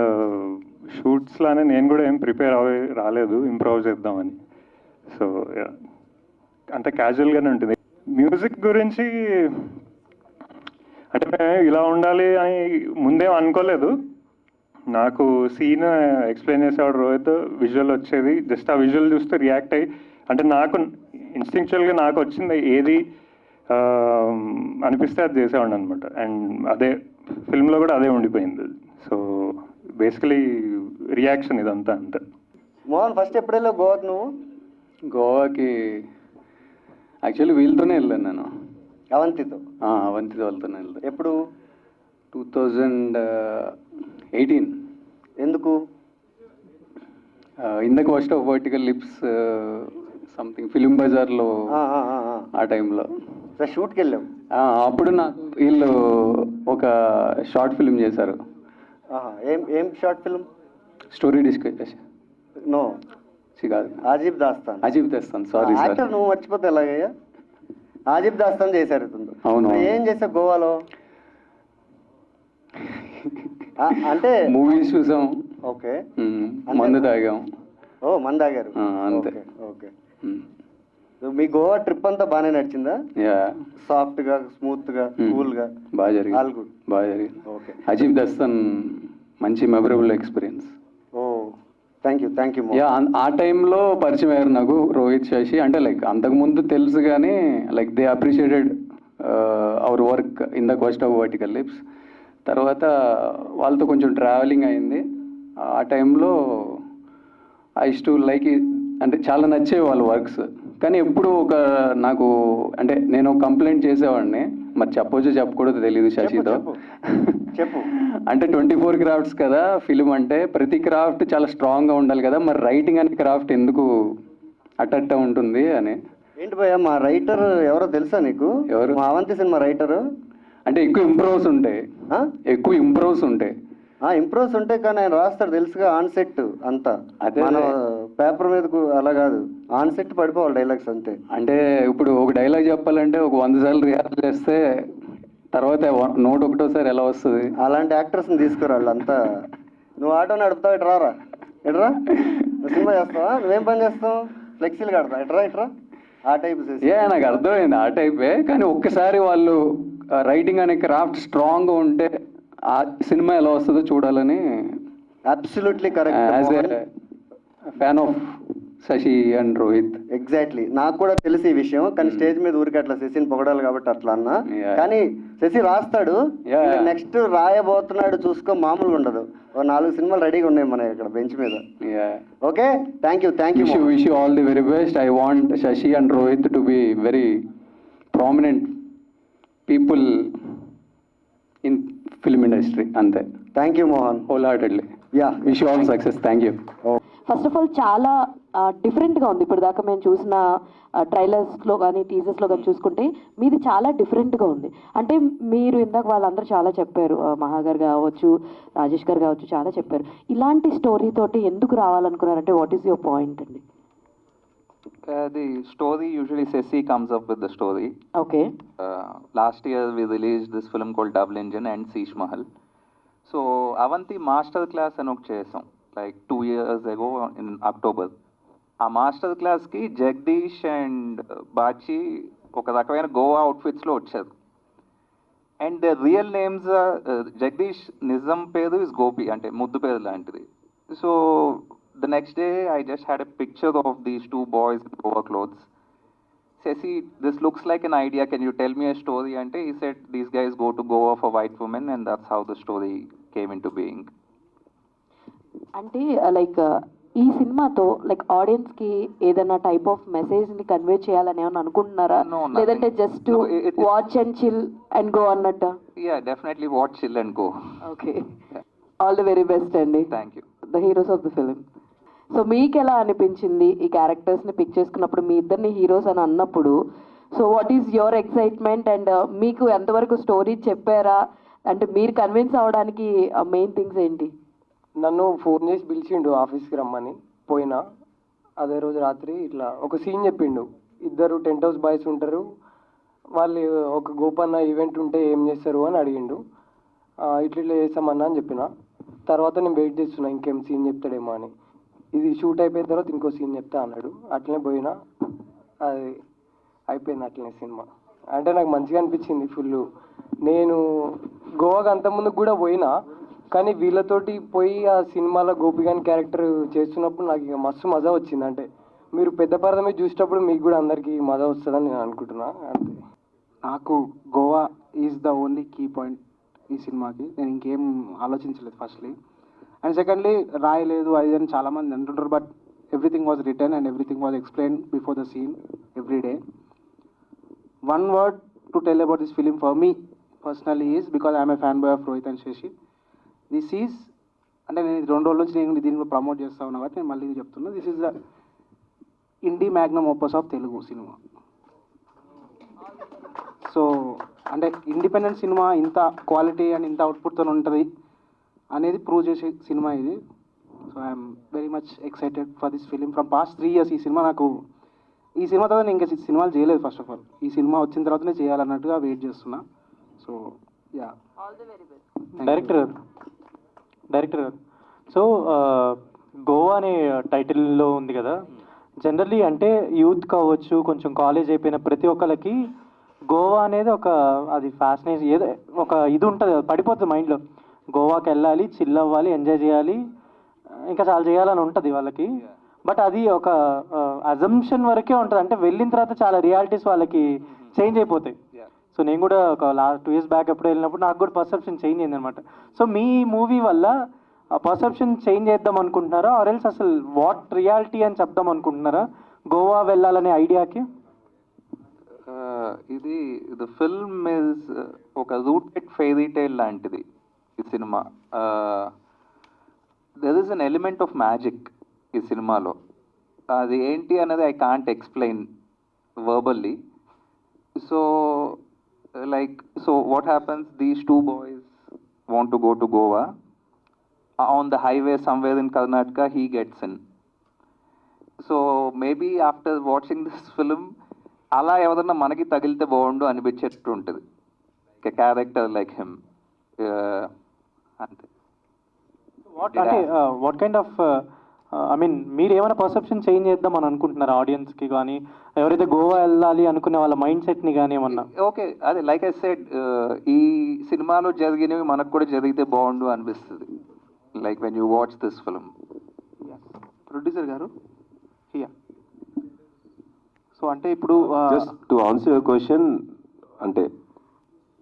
షూట్స్లానే నేను కూడా ఏం ప్రిపేర్ రాలేదు ఇంప్రూవ్ చేద్దామని. సో అంత క్యాజువల్గానే ఉంటుంది. మ్యూజిక్ గురించి అంటే మేము ఇలా ఉండాలి అని ముందేం అనుకోలేదు. నాకు సీన్ ఎక్స్ప్లెయిన్ చేసేవాడు రోహిత్, విజువల్ వచ్చేది, జస్ట్ ఆ విజువల్ చూస్తే రియాక్ట్ అయ్యి, అంటే నాకు ఇన్స్టింక్చువల్గా నాకు వచ్చింది ఏది అనిపిస్తే అది చేసేవాడిని అనమాట. అండ్ అదే ఫిల్మ్లో కూడా అదే ఉండిపోయింది. సో బేసికలీ రియాక్షన్ ఇదంతా అంతే. మోహన్, ఫస్ట్ ఎప్పుడు వెళ్ళావు గోవాకి నువ్వు? గోవాకి యాక్చువల్లీ వీళ్ళతోనే వెళ్ళాను నేను, అవంతితో. అవంతితో వెళ్తూనే వెళ్తాను. ఎప్పుడు? 2018. ఎందుకు? ఇందాక first of vertical lips something film బజార్లో ఆ టైంలో షూట్కి వెళ్ళాం. అప్పుడు నాకు వీళ్ళు ఒక షార్ట్ ఫిలిం చేశారు. ఏం short film? Story discuss no కాదు, అజీబ్ దాస్తాన్. Sorry sir. నువ్వు మర్చిపోతే ఎలాగయ్యా? అజీబ్ దాస్తాన్ చేశారు. అవును. ఏం చేసావు గోవాలో? అంటే మూవీస్ చూసాం. ఓకే. మందు తాగాం. ఓ మందు తాగారు, అంతే. ఓకే. మీ గోవా ట్రిప్ అంతా బాగానే నడిచిందా? సాఫ్ట్ గా, స్మూత్ గా, కూల్ గా? బాగా జరిగింది. ఓకే. అజీబ్ దస్తాన్ మంచి memorable experience. Oh thank you. ఆ టైంలో పరిచయం అయ్యారు నాకు రోహిత్, శశి. అంటే లైక్ అంతకుముందు తెలుసు కానీ like they appreciated our work in the quest of vertical lips. తర్వాత వాళ్ళతో కొంచెం ట్రావెలింగ్ అయింది. ఆ టైంలో ఐ టు లైక్, అంటే చాలా నచ్చేవి వాళ్ళ వర్క్స్. కానీ ఎప్పుడు నాకు అంటే నేను కంప్లైంట్ చేసేవాడిని, మరి చెప్పొచ్చు చెప్పకూడదు తెలియదు శశితో. చెప్పు. అంటే 24 crafts కదా ఫిలిం అంటే, ప్రతి క్రాఫ్ట్ చాలా స్ట్రాంగ్గా ఉండాలి కదా, మరి రైటింగ్ అనే క్రాఫ్ట్ ఎందుకు అట్ట ఉంటుంది అని. ఏంటి భయ్యా, మా రైటర్ ఎవరో తెలుసా నీకు? ఎవరు? మా అవంతి సినిమా రైటరు. అంటే ఎక్కువ ఇంప్రూవ్స్ ఉంటాయి. ఇంప్రూవ్స్ ఉంటాయి కానీ ఆయన రాస్తాడు తెలుసుగా, ఆన్ సెట్ అంతా. అదే మన పేపర్ మీదకు అలా కాదు, ఆన్ సెట్ పడిపోవాలి డైలాగ్స్ అంతే. అంటే ఇప్పుడు ఒక డైలాగ్ చెప్పాలంటే ఒక 100 సార్లు రిహార్సల్ చేస్తే తర్వాత 101వ ఎలా వస్తుంది? అలాంటి యాక్టర్స్ని తీసుకురా వాళ్ళంతా. నువ్వు ఆటో నడుపుతావు, ఇట్రా ఎట్రా. నువ్వు సినిమా చేస్తావా? నువ్వేం పని చేస్తావు? ఫ్లెక్సీలు కడతావు, ఇట్రా ఆ టైప్. నాకు అర్థమైంది ఆ టైపే. కానీ ఒక్కసారి వాళ్ళు రైటింగ్ అనే క్రాఫ్ట్ స్ట్రాంగ్గా ఉంటే ఆ సినిమా ఎలా వస్తుందో చూడాలని. Absolutely correct. As a fan of Sashi and Rohit. Exactly, నాకు కూడా తెలిసి ఈ విషయం. కానీ స్టేజ్ మీద ఊరికి అట్లా శశిని పొగడాలి కాబట్టి అట్లా అన్నా. కానీ శశి రాస్తాడు, నెక్స్ట్ రాయబోతున్నాడు చూసుకో, మామూలుగా ఉండదు. ఓ 4 సినిమాలు రెడీగా ఉన్నాయి మన ఇక్కడ బెంచ్ మీద. Okay, thank you. Wish you all the very best. I want Shashi and Rohit to be very prominent people in film industry. అంతే. Thank you Mohan. Whole heartedly. Yeah, wish you all success. Thank you. First of all చాలా డిఫరెంట్గా ఉంది. ఇప్పుడు దాకా మేము చూసిన ట్రైలర్స్లో కానీ టీజర్స్లో కానీ చూసుకుంటే మీది చాలా డిఫరెంట్గా ఉంది. అంటే మీరు ఇందాక వాళ్ళందరూ చాలా చెప్పారు, మహా గారు కావచ్చు, రాజేష్ గారు కావచ్చు, చాలా చెప్పారు. ఇలాంటి స్టోరీ తోటి ఎందుకు రావాలనుకున్నారంటే వాట్ ఈస్ యువర్ పాయింట్ అండి? The story usually Ceci comes up with the story. Okay. Last year we released this film called Double Engine and Sheesh Mahal. So Avanti master class అని ఒక చేసాం like 2 years ago in October. ఆ master క్లాస్కి Jagadish and Bachi ఒక రకమైన గోవా అవుట్ఫిట్స్లో వచ్చారు. And the real names Jagadish నిజం పేరు ఇస్ గోపి, అంటే ముద్దు పేరు లాంటిది. So the next day I just had a picture of these two boys in Goa clothes. Ceci, this looks like an idea, can you tell me a story? Ante he said these guys go to Goa for white women, and that's how the story came into being. అంటే like ఈ సినిమాతో like ఆడియన్స్కి ఏదైనా type of మెసేజ్ని convey చేయాలని ఏమన్నా అనుకుంటున్నారా, No, nothing. లేదంటే just No, it- watch and chill and go అన్నట్టు? Yeah, definitely watch, chill and go. Okay, all the very best అండి. Thank you. The heroes of the film. So మీకు ఎలా అనిపించింది ఈ క్యారెక్టర్స్ని పిక్ చేసుకున్నప్పుడు, మీ ఇద్దరిని హీరోస్ అని అన్నప్పుడు? So what is your excitement and మీకు ఎంతవరకు స్టోరీ చెప్పారా, అంటే మీరు కన్విన్స్ అవ్వడానికి మెయిన్ థింగ్స్ ఏంటి? నన్ను ఫోన్ చేసి పిలిచిండు ఆఫీస్కి రమ్మని, పోయినా అదే రోజు రాత్రి ఇట్లా ఒక సీన్ చెప్పిండు. ఇద్దరు టెంట్ హౌస్ బాయ్స్ ఉంటారు, వాళ్ళు ఒక గోపన్న ఈవెంట్ ఉంటే ఏం చేస్తారు అని అడిగిండు. ఇట్లా చేస్తామన్నా అని చెప్పిన. తర్వాత నేను వెయిట్ చేస్తున్నా ఇంకేం సీన్ చెప్తాడేమో అని. ఇది షూట్ అయిపోయిన తర్వాత ఇంకో సీన్ చెప్తా అన్నాడు. అట్లనే పోయినా, అది అయిపోయింది అట్లనే సినిమా. అంటే నాకు మంచిగా అనిపించింది ఫుల్. నేను గోవాకి అంతకుముందు కూడా పోయినా, కానీ వీళ్ళతోటి పోయి ఆ సినిమాలో గోపిగాని క్యారెక్టర్ చేస్తున్నప్పుడు నాకు ఇక మస్తు మజా వచ్చింది. అంటే మీరు పెద్ద పరద మీద చూసేటప్పుడు మీకు కూడా అందరికీ మజా వస్తుందని నేను అనుకుంటున్నా. అంతే. నాకు Goa is the only key point ఈ సినిమాకి. నేను ఇంకేం ఆలోచించలేదు ఫస్ట్లీ. అండ్ సెకండ్లీ రాయలేదు అది అని చాలామంది అంటుంటారు, but everything was return and everything was explain before the scene every day. One word to tell about this film for me personally is because I'm a fan boy of Rohit and Sashi. This is, అంటే నేను 2 రోజుల నుంచి నేను దీన్ని promote చేస్తా ఉన్నా కాబట్టి నేను మళ్ళీ ఇది చెప్తున్నా, this is the INDI Magnum opus of Telugu cinema. So అంటే ఇండిపెండెంట్ సినిమా ఇంత క్వాలిటీ అండ్ ఇంత అవుట్పుట్తో ఉంటుంది అనేది ప్రూవ్ చేసే సినిమా ఇది. So I'm very much excited for this film from past 3 years. ఈ సినిమా నాకు, ఈ సినిమా తర్వాత నేను ఇంకా సినిమాలు చేయలేదు. ఫస్ట్ ఆఫ్ ఆల్ ఈ సినిమా వచ్చిన తర్వాతనే చేయాలన్నట్టుగా వెయిట్ చేస్తున్నా. సో యా, డైరెక్టర్ గారు, సో గోవా అనే టైటిల్లో ఉంది కదా, జనరల్లీ అంటే యూత్ కావచ్చు, కొంచెం కాలేజ్ అయిపోయిన ప్రతి ఒక్కరికి గోవా అనేది ఒక అది ఫ్యాసినేషన్, ఏదో ఒక ఇది ఉంటుంది, పడిపోతుంది మైండ్లో. గోవాకి వెళ్ళాలి, చిల్ అవ్వాలి, ఎంజాయ్ చేయాలి, ఇంకా చాలా చేయాలని ఉంటుంది వాళ్ళకి. బట్ అది ఒక అజంప్షన్ వరకే ఉంటుంది. అంటే వెళ్ళిన తర్వాత చాలా రియాలిటీస్ వాళ్ళకి చేంజ్ అయిపోతాయి. సో నేను కూడా ఒక 2 years బ్యాక్ ఎప్పుడు వెళ్ళినప్పుడు నాకు కూడా పర్సెప్షన్ చేంజ్ అయింది అనమాట. సో మీ మూవీ వల్ల ఆ పర్సెప్షన్ చేంజ్ చేద్దాం అనుకుంటున్నారా, ఆర్ ఎల్స్ అసలు వాట్ రియాలిటీ అని చెప్దాం అనుకుంటున్నారా గోవా వెళ్ళాలనే ఐడియాకి? ఇది ద ఫిల్మ్ ఇస్ ఒక రూటెడ్ ఫెయిరీ టైల్ లాంటిది ఈ cinema. There is an element of magic ఈ సినిమాలో. అది ఏంటి అనేది I can't explain verbally. So like, so what happens, these 2 boys want to go to Goa. On the highway somewhere in Karnataka he gets in. So maybe after watching this film అలా ఎవరన్నా మనకి తగిలితే బాగుండు అనిపించేట్టు ఉంటుంది, character like him. అంతే. What kind of I mean మీరు ఏమైనా perception change చేద్దాం అని అనుకుంటున్నారు ఆడియన్స్కి కానీ, ఎవరైతే గోవా వెళ్ళాలి అనుకునే వాళ్ళ మైండ్ సెట్ని కానీ ఏమన్నా? ఓకే, అదే లైక్ ఐ సెడ్, ఈ సినిమాలో జరిగినవి మనకు కూడా జరిగితే బాగుండు అనిపిస్తుంది, like when you watch this film. Producer గారు హియా. సో అంటే ఇప్పుడు just to answer your question, అంటే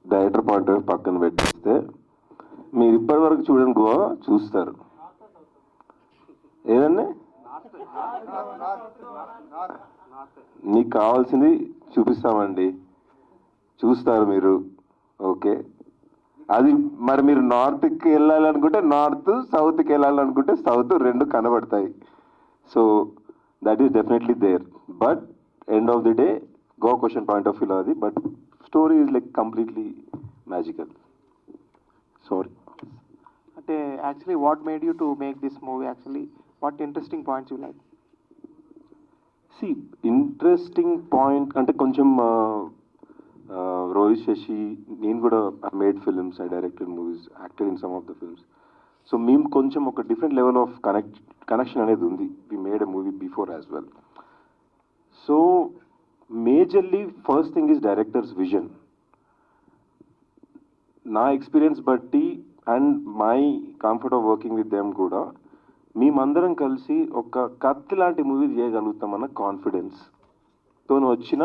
డైరెక్టర్ పాయింట్ ఆఫ్ పక్కన పెట్టేస్తే మీరు ఇప్పటి వరకు చూడని గోవా చూస్తారు. ఏదండి మీకు కావాల్సింది చూపిస్తామండి, చూస్తారు మీరు. ఓకే, అది మరి మీరు నార్త్కి వెళ్ళాలనుకుంటే నార్త్, సౌత్కి వెళ్ళాలనుకుంటే సౌత్, 2 కనబడతాయి. So that is definitely there. But end of the day Goa question point of వ్యూలో అది, but story is like completely magical. Sorry. అంటే actually what made you to make this movie, actually what interesting points you like? See interesting point అంటే కొంచెం రోహిత్ శశి, నేను కూడా I made films, I directed movies, acted in some of the films. So మేము కొంచెం ఒక different level of connection అనేది ఉంది. We made a movie before as well. So majorly first thing is directors vision. నా experience బట్టి and my comfort of working with them కూడా మేమందరం కలిసి ఒక కత్తి లాంటి మూవీ చేయగలుగుతామన్న కాన్ఫిడెన్స్తో వచ్చిన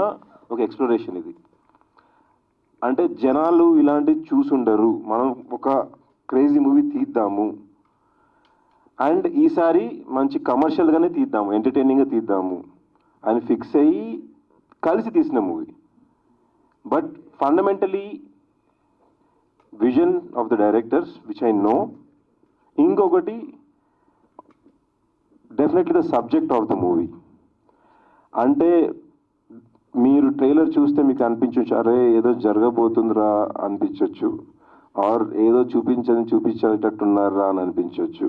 ఒక ఎక్స్ప్లోరేషన్ ఇది. అంటే జనాలు ఇలాంటివి చూసుండరు, మనం ఒక క్రేజీ మూవీ తీద్దాము అండ్ ఈసారి మంచి కమర్షియల్గానే తీద్దాము, ఎంటర్టైనింగ్గా తీద్దాము అని ఫిక్స్ అయ్యి కలిసి తీసిన movie. But fundamentally vision of the directors which I know. ఇంకొకటి definitely the subject of the movie. అంటే మీరు ట్రైలర్ చూస్తే మీకు అనిపించవచ్చు, అరే ఏదో జరగబోతుందిరా అనిపించవచ్చు, ఆర్ ఏదో చూపించేటట్టున్నారా అని అనిపించవచ్చు.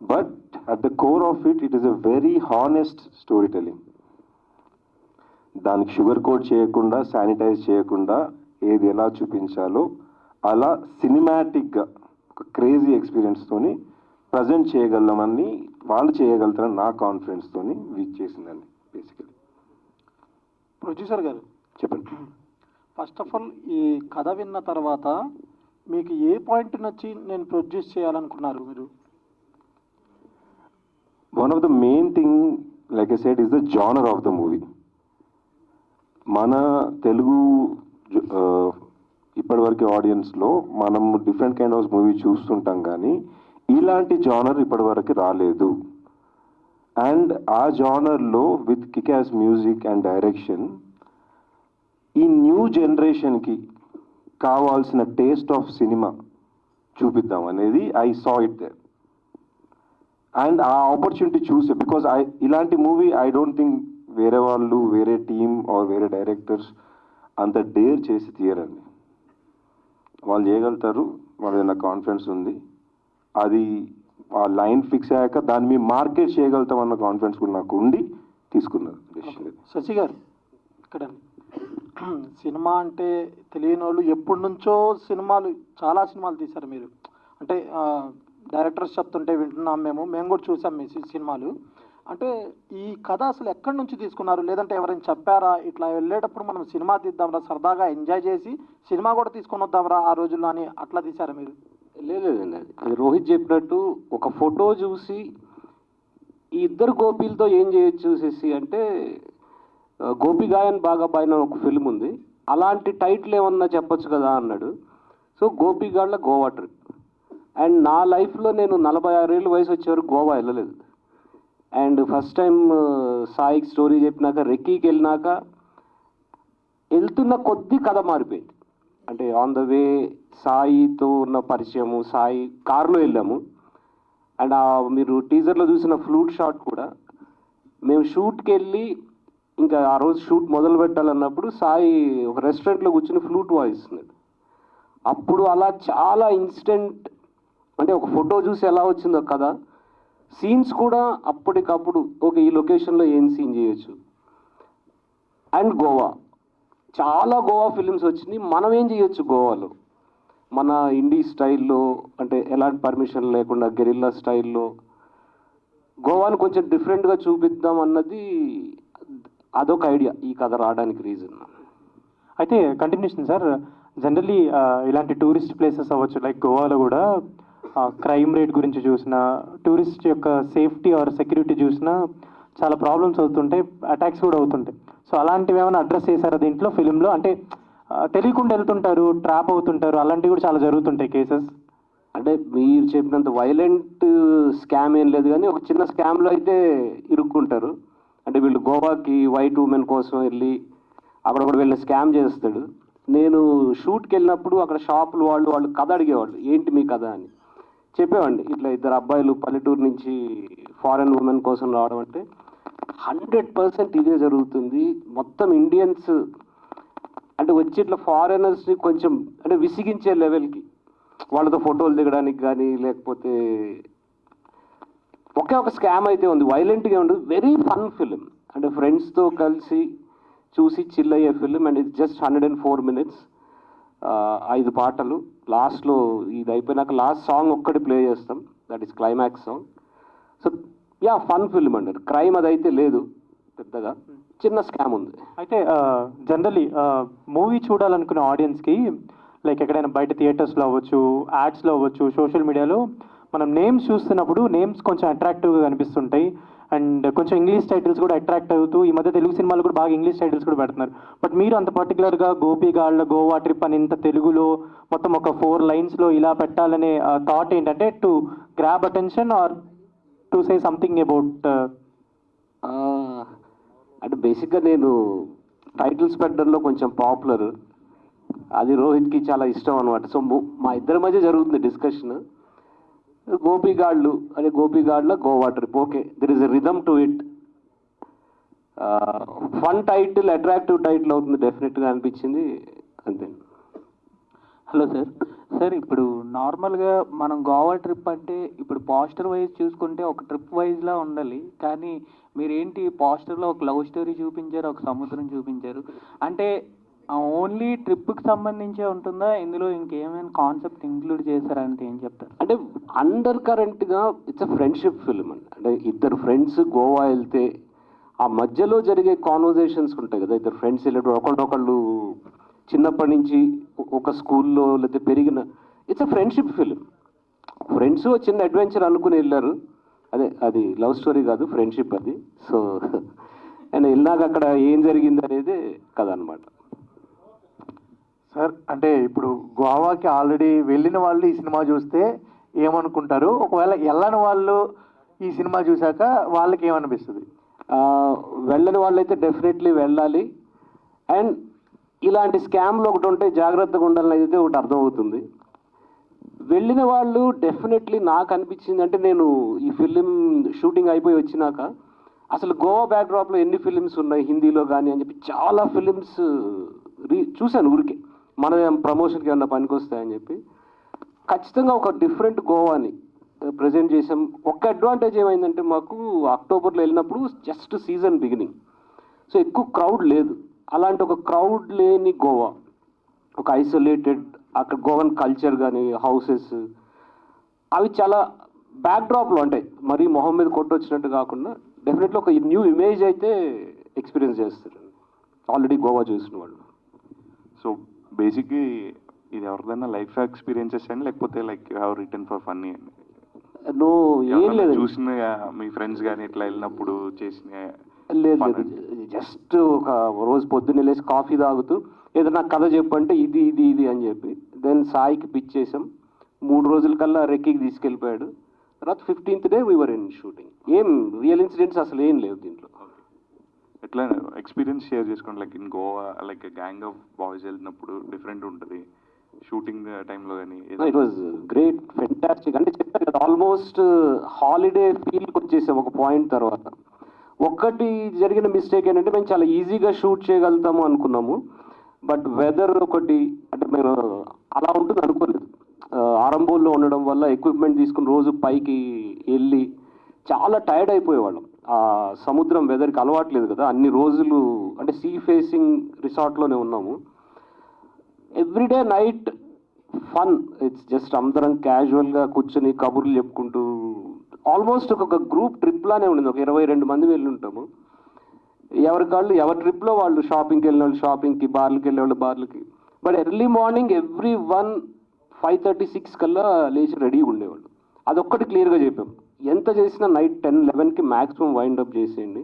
But at the core of it is a very honest story telling. దానికి షుగర్ కోట్ చేయకుండా, శానిటైజ్ చేయకుండా ఏది ఎలా చూపించాలో అలా సినిమాటిక్గా ఒక క్రేజీ ఎక్స్పీరియన్స్తోని ప్రజెంట్ చేయగలమని, వాళ్ళు చేయగలుగుతారని నా కాన్ఫిడెన్స్తోని వీచ్ చేసిందండి బేసికలీ. ప్రొడ్యూసర్ గారు చెప్పండి. ఫస్ట్ ఆఫ్ ఆల్ ఈ కథ విన్న తర్వాత మీకు ఏ పాయింట్ నచ్చి నేను ప్రొడ్యూస్ చేయాలనుకున్నారు మీరు? One of the main thing like I said is the genre of the movie. మన తెలుగు ఇప్పటివరకు ఆడియన్స్లో మనం డిఫరెంట్ కైండ్ ఆఫ్ మూవీ చూస్తుంటాం, కానీ ఇలాంటి జానర్ ఇప్పటివరకు రాలేదు. అండ్ ఆ జానర్లో with kick ass music and direction ఈ న్యూ జనరేషన్కి కావాల్సిన టేస్ట్ ఆఫ్ సినిమా చూపిద్దాం అనేది I saw it there. And ఆ ఆపర్చునిటీ చూసే, బికాజ్ ఇలాంటి మూవీ ఐ డోంట్ థింక్ వేరే వాళ్ళు, వేరే టీమ్ ఆర్ వేరే డైరెక్టర్స్ అంత డేర్ చేసి తీయరండి. వాళ్ళు చేయగలుగుతారు, వాళ్ళ మీద నాకు కాన్ఫిడెన్స్ ఉంది. అది ఆ లైన్ ఫిక్స్ అయ్యాక దాన్ని మేము మార్కెట్ చేయగలుగుతాం అన్న కాన్ఫిడెన్స్ కూడా నాకు ఉండి తీసుకున్నారు డెసిషన్. శశి గారు ఇక్కడ సినిమా అంటే తెలియని వాళ్ళు ఎప్పటి నుంచో చాలా సినిమాలు తీశారు మీరు. అంటే డైరెక్టర్స్ చెప్తుంటే వింటున్నాం, మేము కూడా చూసాం మీ సినిమాలు. అంటే ఈ కథ అసలు ఎక్కడి నుంచి తీసుకున్నారు? లేదంటే ఎవరైనా చెప్పారా ఇట్లా వెళ్ళేటప్పుడు మనం సినిమా తీద్దాంరా, సరదాగా ఎంజాయ్ చేసి సినిమా కూడా తీసుకొని వద్దాంరా ఆ రోజుల్లో అని అట్లా తీశారా మీరు? లేదండి, అది రోహిత్ చెప్పినట్టు ఒక ఫోటో చూసి ఈ ఇద్దరు గోపీలతో ఏం చేయొచ్చు చూసేసి, అంటే గోపిగాయన్ బాగా పైన ఒక ఫిల్మ్ ఉంది, అలాంటి టైటిల్ ఏమన్నా చెప్పొచ్చు కదా అన్నాడు. సో గోపిగాళ్ళ గోవా ట్రిప్. అండ్ నా లైఫ్లో నేను 46 ఏళ్ళ వయసు వచ్చే వరకు గోవా వెళ్ళలేదు. అండ్ ఫస్ట్ టైం సాయికి స్టోరీ చెప్పినాక, రెక్కీకి వెళ్ళినాక వెళ్తున్న కొద్ది కథ మారిపోయింది. అంటే ఆన్ ద వే సాయితో ఉన్న పరిచయము, సాయి కారులో వెళ్ళాము. అండ్ మీరు టీజర్లో చూసిన ఫ్లూట్ షాట్ కూడా, మేము షూట్కి వెళ్ళి ఇంకా ఆ రోజు షూట్ మొదలు పెట్టాలన్నప్పుడు సాయి ఒక రెస్టారెంట్లో కూర్చుని ఫ్లూట్ వాయిస్తున్నాడు. అప్పుడు అలా చాలా ఇన్స్టెంట్, అంటే ఒక ఫోటో చూసి ఎలా వచ్చిందో కదా, సీన్స్ కూడా అప్పటికప్పుడు ఓకే ఈ లొకేషన్లో ఏం సీన్ చేయొచ్చు. అండ్ గోవా, చాలా గోవా ఫిలిమ్స్ వచ్చినాయి, మనం ఏం చేయొచ్చు గోవాలో మన ఇండీ స్టైల్లో, అంటే ఎలాంటి పర్మిషన్ లేకుండా గెరిల్లా స్టైల్లో గోవాని కొంచెం డిఫరెంట్గా చూపిద్దాం అన్నది అదొక ఐడియా ఈ కథ రావడానికి రీజన్. అయితే కంటిన్యూషన్ సార్, జనరల్లీ ఇలాంటి టూరిస్ట్ ప్లేసెస్ అవ్వచ్చు, లైక్ గోవాలో కూడా క్రైమ్ రేట్ గురించి చూసినా, టూరిస్ట్ యొక్క సేఫ్టీ ఆర్ సెక్యూరిటీ చూసినా చాలా ప్రాబ్లమ్స్ అవుతుంటాయి, అటాక్స్ కూడా అవుతుంటాయి. సో అలాంటివి ఏమైనా అడ్రస్ చేశారా దీంట్లో ఫిలింలో? అంటే తెలియకుండా వెళ్తుంటారు, ట్రాప్ అవుతుంటారు, అలాంటివి కూడా చాలా జరుగుతుంటాయి కేసెస్. అంటే మీరు చెప్పినంత వైలెంట్ స్కామ్ ఏం లేదు, కానీ ఒక చిన్న స్కామ్లో అయితే ఇరుక్కుంటారు. అంటే వీళ్ళు గోవాకి వైట్ ఉమెన్ కోసం వెళ్ళి అక్కడ కూడా వీళ్ళని స్కామ్ చేస్తాడు. నేను షూట్కి వెళ్ళినప్పుడు అక్కడ షాపులు వాళ్ళు కథ అడిగేవాళ్ళు, ఏంటి మీ కథ అని చెప్పేవాడిని. ఇట్లా 2 అబ్బాయిలు పల్లెటూరు నుంచి ఫారెన్ ఉమెన్ కోసం రావడం అంటే 100% ఇదే జరుగుతుంది. మొత్తం ఇండియన్స్ అంటే వచ్చి ఇట్లా ఫారెనర్స్ని కొంచెం అంటే విసిగించే లెవెల్కి వాళ్ళతో ఫోటోలు దిగడానికి కానీ లేకపోతే ఒకే ఒక స్కామ్ అయితే ఉంది, వైలెంట్గా ఉండదు, వెరీ ఫన్ ఫిలిం. అంటే ఫ్రెండ్స్తో కలిసి చూసి చిల్ అయ్యే film and it's just 104 minutes. 5 పాటలు. లాస్ట్లో ఇది అయిపోయినాక లాస్ట్ సాంగ్ ఒక్కటి ప్లే చేస్తాం, that is climax song. So yeah fun film అండి. క్రైమ్ అదైతే లేదు పెద్దగా, చిన్న స్కామ్ ఉంది. అయితే జనరలీ మూవీ చూడాలనుకునే ఆడియన్స్కి లైక్ ఎక్కడైనా బయట థియేటర్స్లో అవ్వచ్చు, యాడ్స్లో అవ్వచ్చు, సోషల్ మీడియాలో మనం నేమ్స్ చూస్తున్నప్పుడు నేమ్స్ కొంచెం అట్రాక్టివ్గా కనిపిస్తుంటాయి అండ్ కొంచెం ఇంగ్లీష్ టైటిల్స్ కూడా అట్రాక్ట్ అవుతూ ఈ మధ్య తెలుగు సినిమాలు కూడా బాగా ఇంగ్లీష్ టైటిల్స్ కూడా పెడుతున్నారు. బట్ మీరు అంత పర్టికులర్గా గోపిగాళ్ళ గోవా ట్రిప్ అని ఇంత తెలుగులో మొత్తం ఒక 4 lines ఇలా పెట్టాలనే థాట్ ఏంటంటే to grab attention or to say something about? అంటే బేసిక్గా నేను టైటిల్స్ పెట్టడంలో కొంచెం పాపులర్, అది రోహిత్కి చాలా ఇష్టం అనమాట. సో మా ఇద్దరి మధ్య జరుగుతుంది డిస్కషన్. గోపిగాళ్ళు అదే గోపిగాళ్ళ Goa trip, okay, there is a rhythm to it. Fun title, attractive title అవుతుంది డెఫినెట్గా అనిపించింది, అంతే. Hello sir. సార్ ఇప్పుడు నార్మల్గా మనం గోవా ట్రిప్ అంటే ఇప్పుడు పోస్టర్ వైజ్ చూసుకుంటే ఒక ట్రిప్ వైజ్లా ఉండాలి, కానీ మీరేంటి పోస్టర్లో ఒక లవ్ స్టోరీ చూపించారు, ఒక సముద్రం చూపించారు. అంటే ఓన్లీ ట్రిప్కి సంబంధించే ఉంటుందా, ఇందులో ఇంకేమైనా కాన్సెప్ట్ ఇంక్లూడ్ చేశారంటే ఏం చెప్తారు? అంటే అండర్ కరెంట్గా ఇట్స్ అ ఫ్రెండ్షిప్ ఫిలిం అండి. అంటే ఇద్దరు ఫ్రెండ్స్ గోవా వెళ్తే ఆ మధ్యలో జరిగే కాన్వర్జేషన్స్ ఉంటాయి కదా, ఇద్దరు ఫ్రెండ్స్ వెళ్ళేటప్పుడు ఒకళ్ళొకళ్ళు చిన్నప్పటి నుంచి ఒక స్కూల్లో లేకపోతే పెరిగిన, it's a friendship film. Friends చిన్న అడ్వెంచర్ అనుకుని వెళ్ళారు, అదే అది లవ్ స్టోరీ కాదు, ఫ్రెండ్షిప్ అది. సో అండ్ వెళ్ళాక అక్కడ ఏం జరిగింది అనేది కథ అనమాట. సార్ అంటే ఇప్పుడు గోవాకి ఆల్రెడీ వెళ్ళిన వాళ్ళు ఈ సినిమా చూస్తే ఏమనుకుంటారు, ఒకవేళ వెళ్ళని వాళ్ళు ఈ సినిమా చూశాక వాళ్ళకి ఏమనిపిస్తుంది? వెళ్ళని వాళ్ళైతే డెఫినెట్లీ వెళ్ళాలి. అండ్ ఇలాంటి స్కామ్లు ఒకటి ఉంటే జాగ్రత్తగా ఉండాలని అయితే ఒకటి అర్థమవుతుంది. వెళ్ళిన వాళ్ళు డెఫినెట్లీ నాకు అనిపించింది అంటే నేను ఈ ఫిలిం షూటింగ్ అయిపోయి వచ్చినాక అసలు గోవా బ్యాక్డ్రాప్లో ఎన్ని ఫిలిమ్స్ ఉన్నాయి హిందీలో కానీ అని చెప్పి చాలా ఫిలిమ్స్ చూశాను ఊరికే, మన ప్రమోషన్కి ఏమన్నా పనికొస్తాయని చెప్పి. ఖచ్చితంగా ఒక డిఫరెంట్ గోవాని ప్రజెంట్ చేసాం. ఒక్క అడ్వాంటేజ్ ఏమైందంటే మాకు అక్టోబర్లో వెళ్ళినప్పుడు జస్ట్ సీజన్ బిగినింగ్, సో ఎక్కువ క్రౌడ్ లేదు. అలాంటి ఒక క్రౌడ్ లేని గోవా, ఒక ఐసోలేటెడ్, అక్కడ గోవన్ కల్చర్ కానీ హౌసెస్ అవి చాలా బ్యాక్డ్రాప్లో ఉంటాయి, మరీ మొహం మీద కొట్టొచ్చినట్టు కాకుండా డెఫినెట్లీ ఒక న్యూ ఇమేజ్ అయితే ఎక్స్పీరియన్స్ చేస్తారు ఆల్రెడీ గోవా చూసిన వాళ్ళు. సో బేసిక్లీ ఇది ఎవరిదైనా లైఫ్ ఎక్స్పీరియన్సెస్ అని లేకపోతే like you have return for funny అని? నువ్వు ఏం లేదు చూసిన మీ ఫ్రెండ్స్ కానీ ఇట్లా వెళ్ళినప్పుడు చేసిన? లేదు, జస్ట్ ఒక రోజు పొద్దున్న లేసి కాఫీ తాగుతూ ఏదైనా కథ చెప్పంటే ఇది ఇది ఇది అని చెప్పి దెన్ సాయికి పిచ్ చేసాం. 3 రోజుల కల్లా రెక్కికి తీసుకెళ్ళిపోయాడు. తర్వాత 15th day we were in shooting. ఏం రియల్ ఇన్సిడెంట్స్ అసలు ఏం లేవు దీంట్లో. ఎట్లా ఎక్స్పీరియన్స్ షేర్ చేసుకోండి, like in Goa like gang of boys వెళ్ళినప్పుడు డిఫరెంట్ ఉంటుంది షూటింగ్ టైంలో కానీ? It was great, fantastic. అంటే చెప్పాను కదా ఆల్మోస్ట్ హాలిడే ఫీల్కి వచ్చేసాం ఒక పాయింట్ తర్వాత. ఒక్కటి జరిగిన మిస్టేక్ ఏంటంటే మేము చాలా ఈజీగా షూట్ చేయగలుగుతాము అనుకున్నాము, బట్ వెదర్ ఒకటి అంటే మేము అలా ఉంటుంది అనుకోలేదు. ఆరంభంలో ఉండడం వల్ల ఎక్విప్మెంట్ తీసుకుని రోజు పైకి వెళ్ళి చాలా టైర్డ్ అయిపోయేవాళ్ళం. ఆ సముద్రం వెదర్కి అలవాట్లేదు కదా, అన్ని రోజులు అంటే సీ ఫేసింగ్ రిసార్ట్లోనే ఉన్నాము. Everyday night fun, it's just అందరం క్యాజువల్గా కూర్చొని కబుర్లు చెప్పుకుంటూ ఆల్మోస్ట్ ఒక గ్రూప్ ట్రిప్ లానే ఉండింది. ఒక 22 మంది వెళ్ళి ఉంటాము. ఎవరికాళ్ళు ఎవరి ట్రిప్లో వాళ్ళు, షాపింగ్కి వెళ్ళిన వాళ్ళు షాపింగ్కి, బార్లకి వెళ్ళే వాళ్ళు బార్లకి. బట్ ఎర్లీ మార్నింగ్ ఎవ్రీ 5:30-6 కల్లా లేచి రెడీగా ఉండేవాళ్ళు. అదొక్కటి క్లియర్గా చెప్పాం, ఎంత చేసినా నైట్ 10-11కి మ్యాక్సిమం వైండప్ చేసేయండి.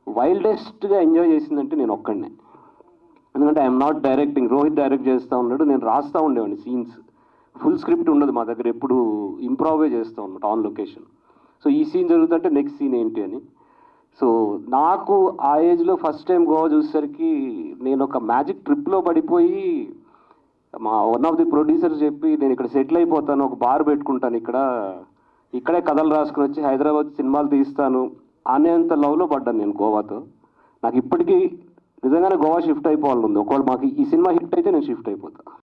వైల్డెస్ట్గా ఎంజాయ్ చేసిందంటే నేను ఒక్కడనే, ఎందుకంటే I'm not directing, Rohit direct చేస్తూ ఉన్నాడు, నేను రాస్తూ ఉండేవాడిని సీన్స్. ఫుల్ స్క్రిప్ట్ ఉండదు మా దగ్గర, ఎప్పుడు ఇంప్రూవే చేస్తూ ఉన్నాడు ఆన్ లొకేషన్. సో ఈ సీన్ జరుగుతుంటే నెక్స్ట్ సీన్ ఏంటి అని. సో నాకు ఆ ఏజ్లో ఫస్ట్ టైం గోవా చూసేసరికి నేను ఒక మ్యాజిక్ ట్రిప్లో పడిపోయి మా వన్ ఆఫ్ ది ప్రొడ్యూసర్స్ చెప్పి నేను ఇక్కడ సెటిల్ అయిపోతాను, ఒక బార్ పెట్టుకుంటాను ఇక్కడ, ఇక్కడే కథలు రాసుకుని వచ్చి హైదరాబాద్ సినిమాలు తీస్తాను అనేంత లవ్లో పడ్డాను నేను గోవాతో. నాకు ఇప్పటికీ నిజంగానే గోవా షిఫ్ట్ అయిపోవాలని ఉంది. ఒకవేళ మాకు ఈ సినిమా హిట్ అయితే నేను షిఫ్ట్ అయిపోతాను.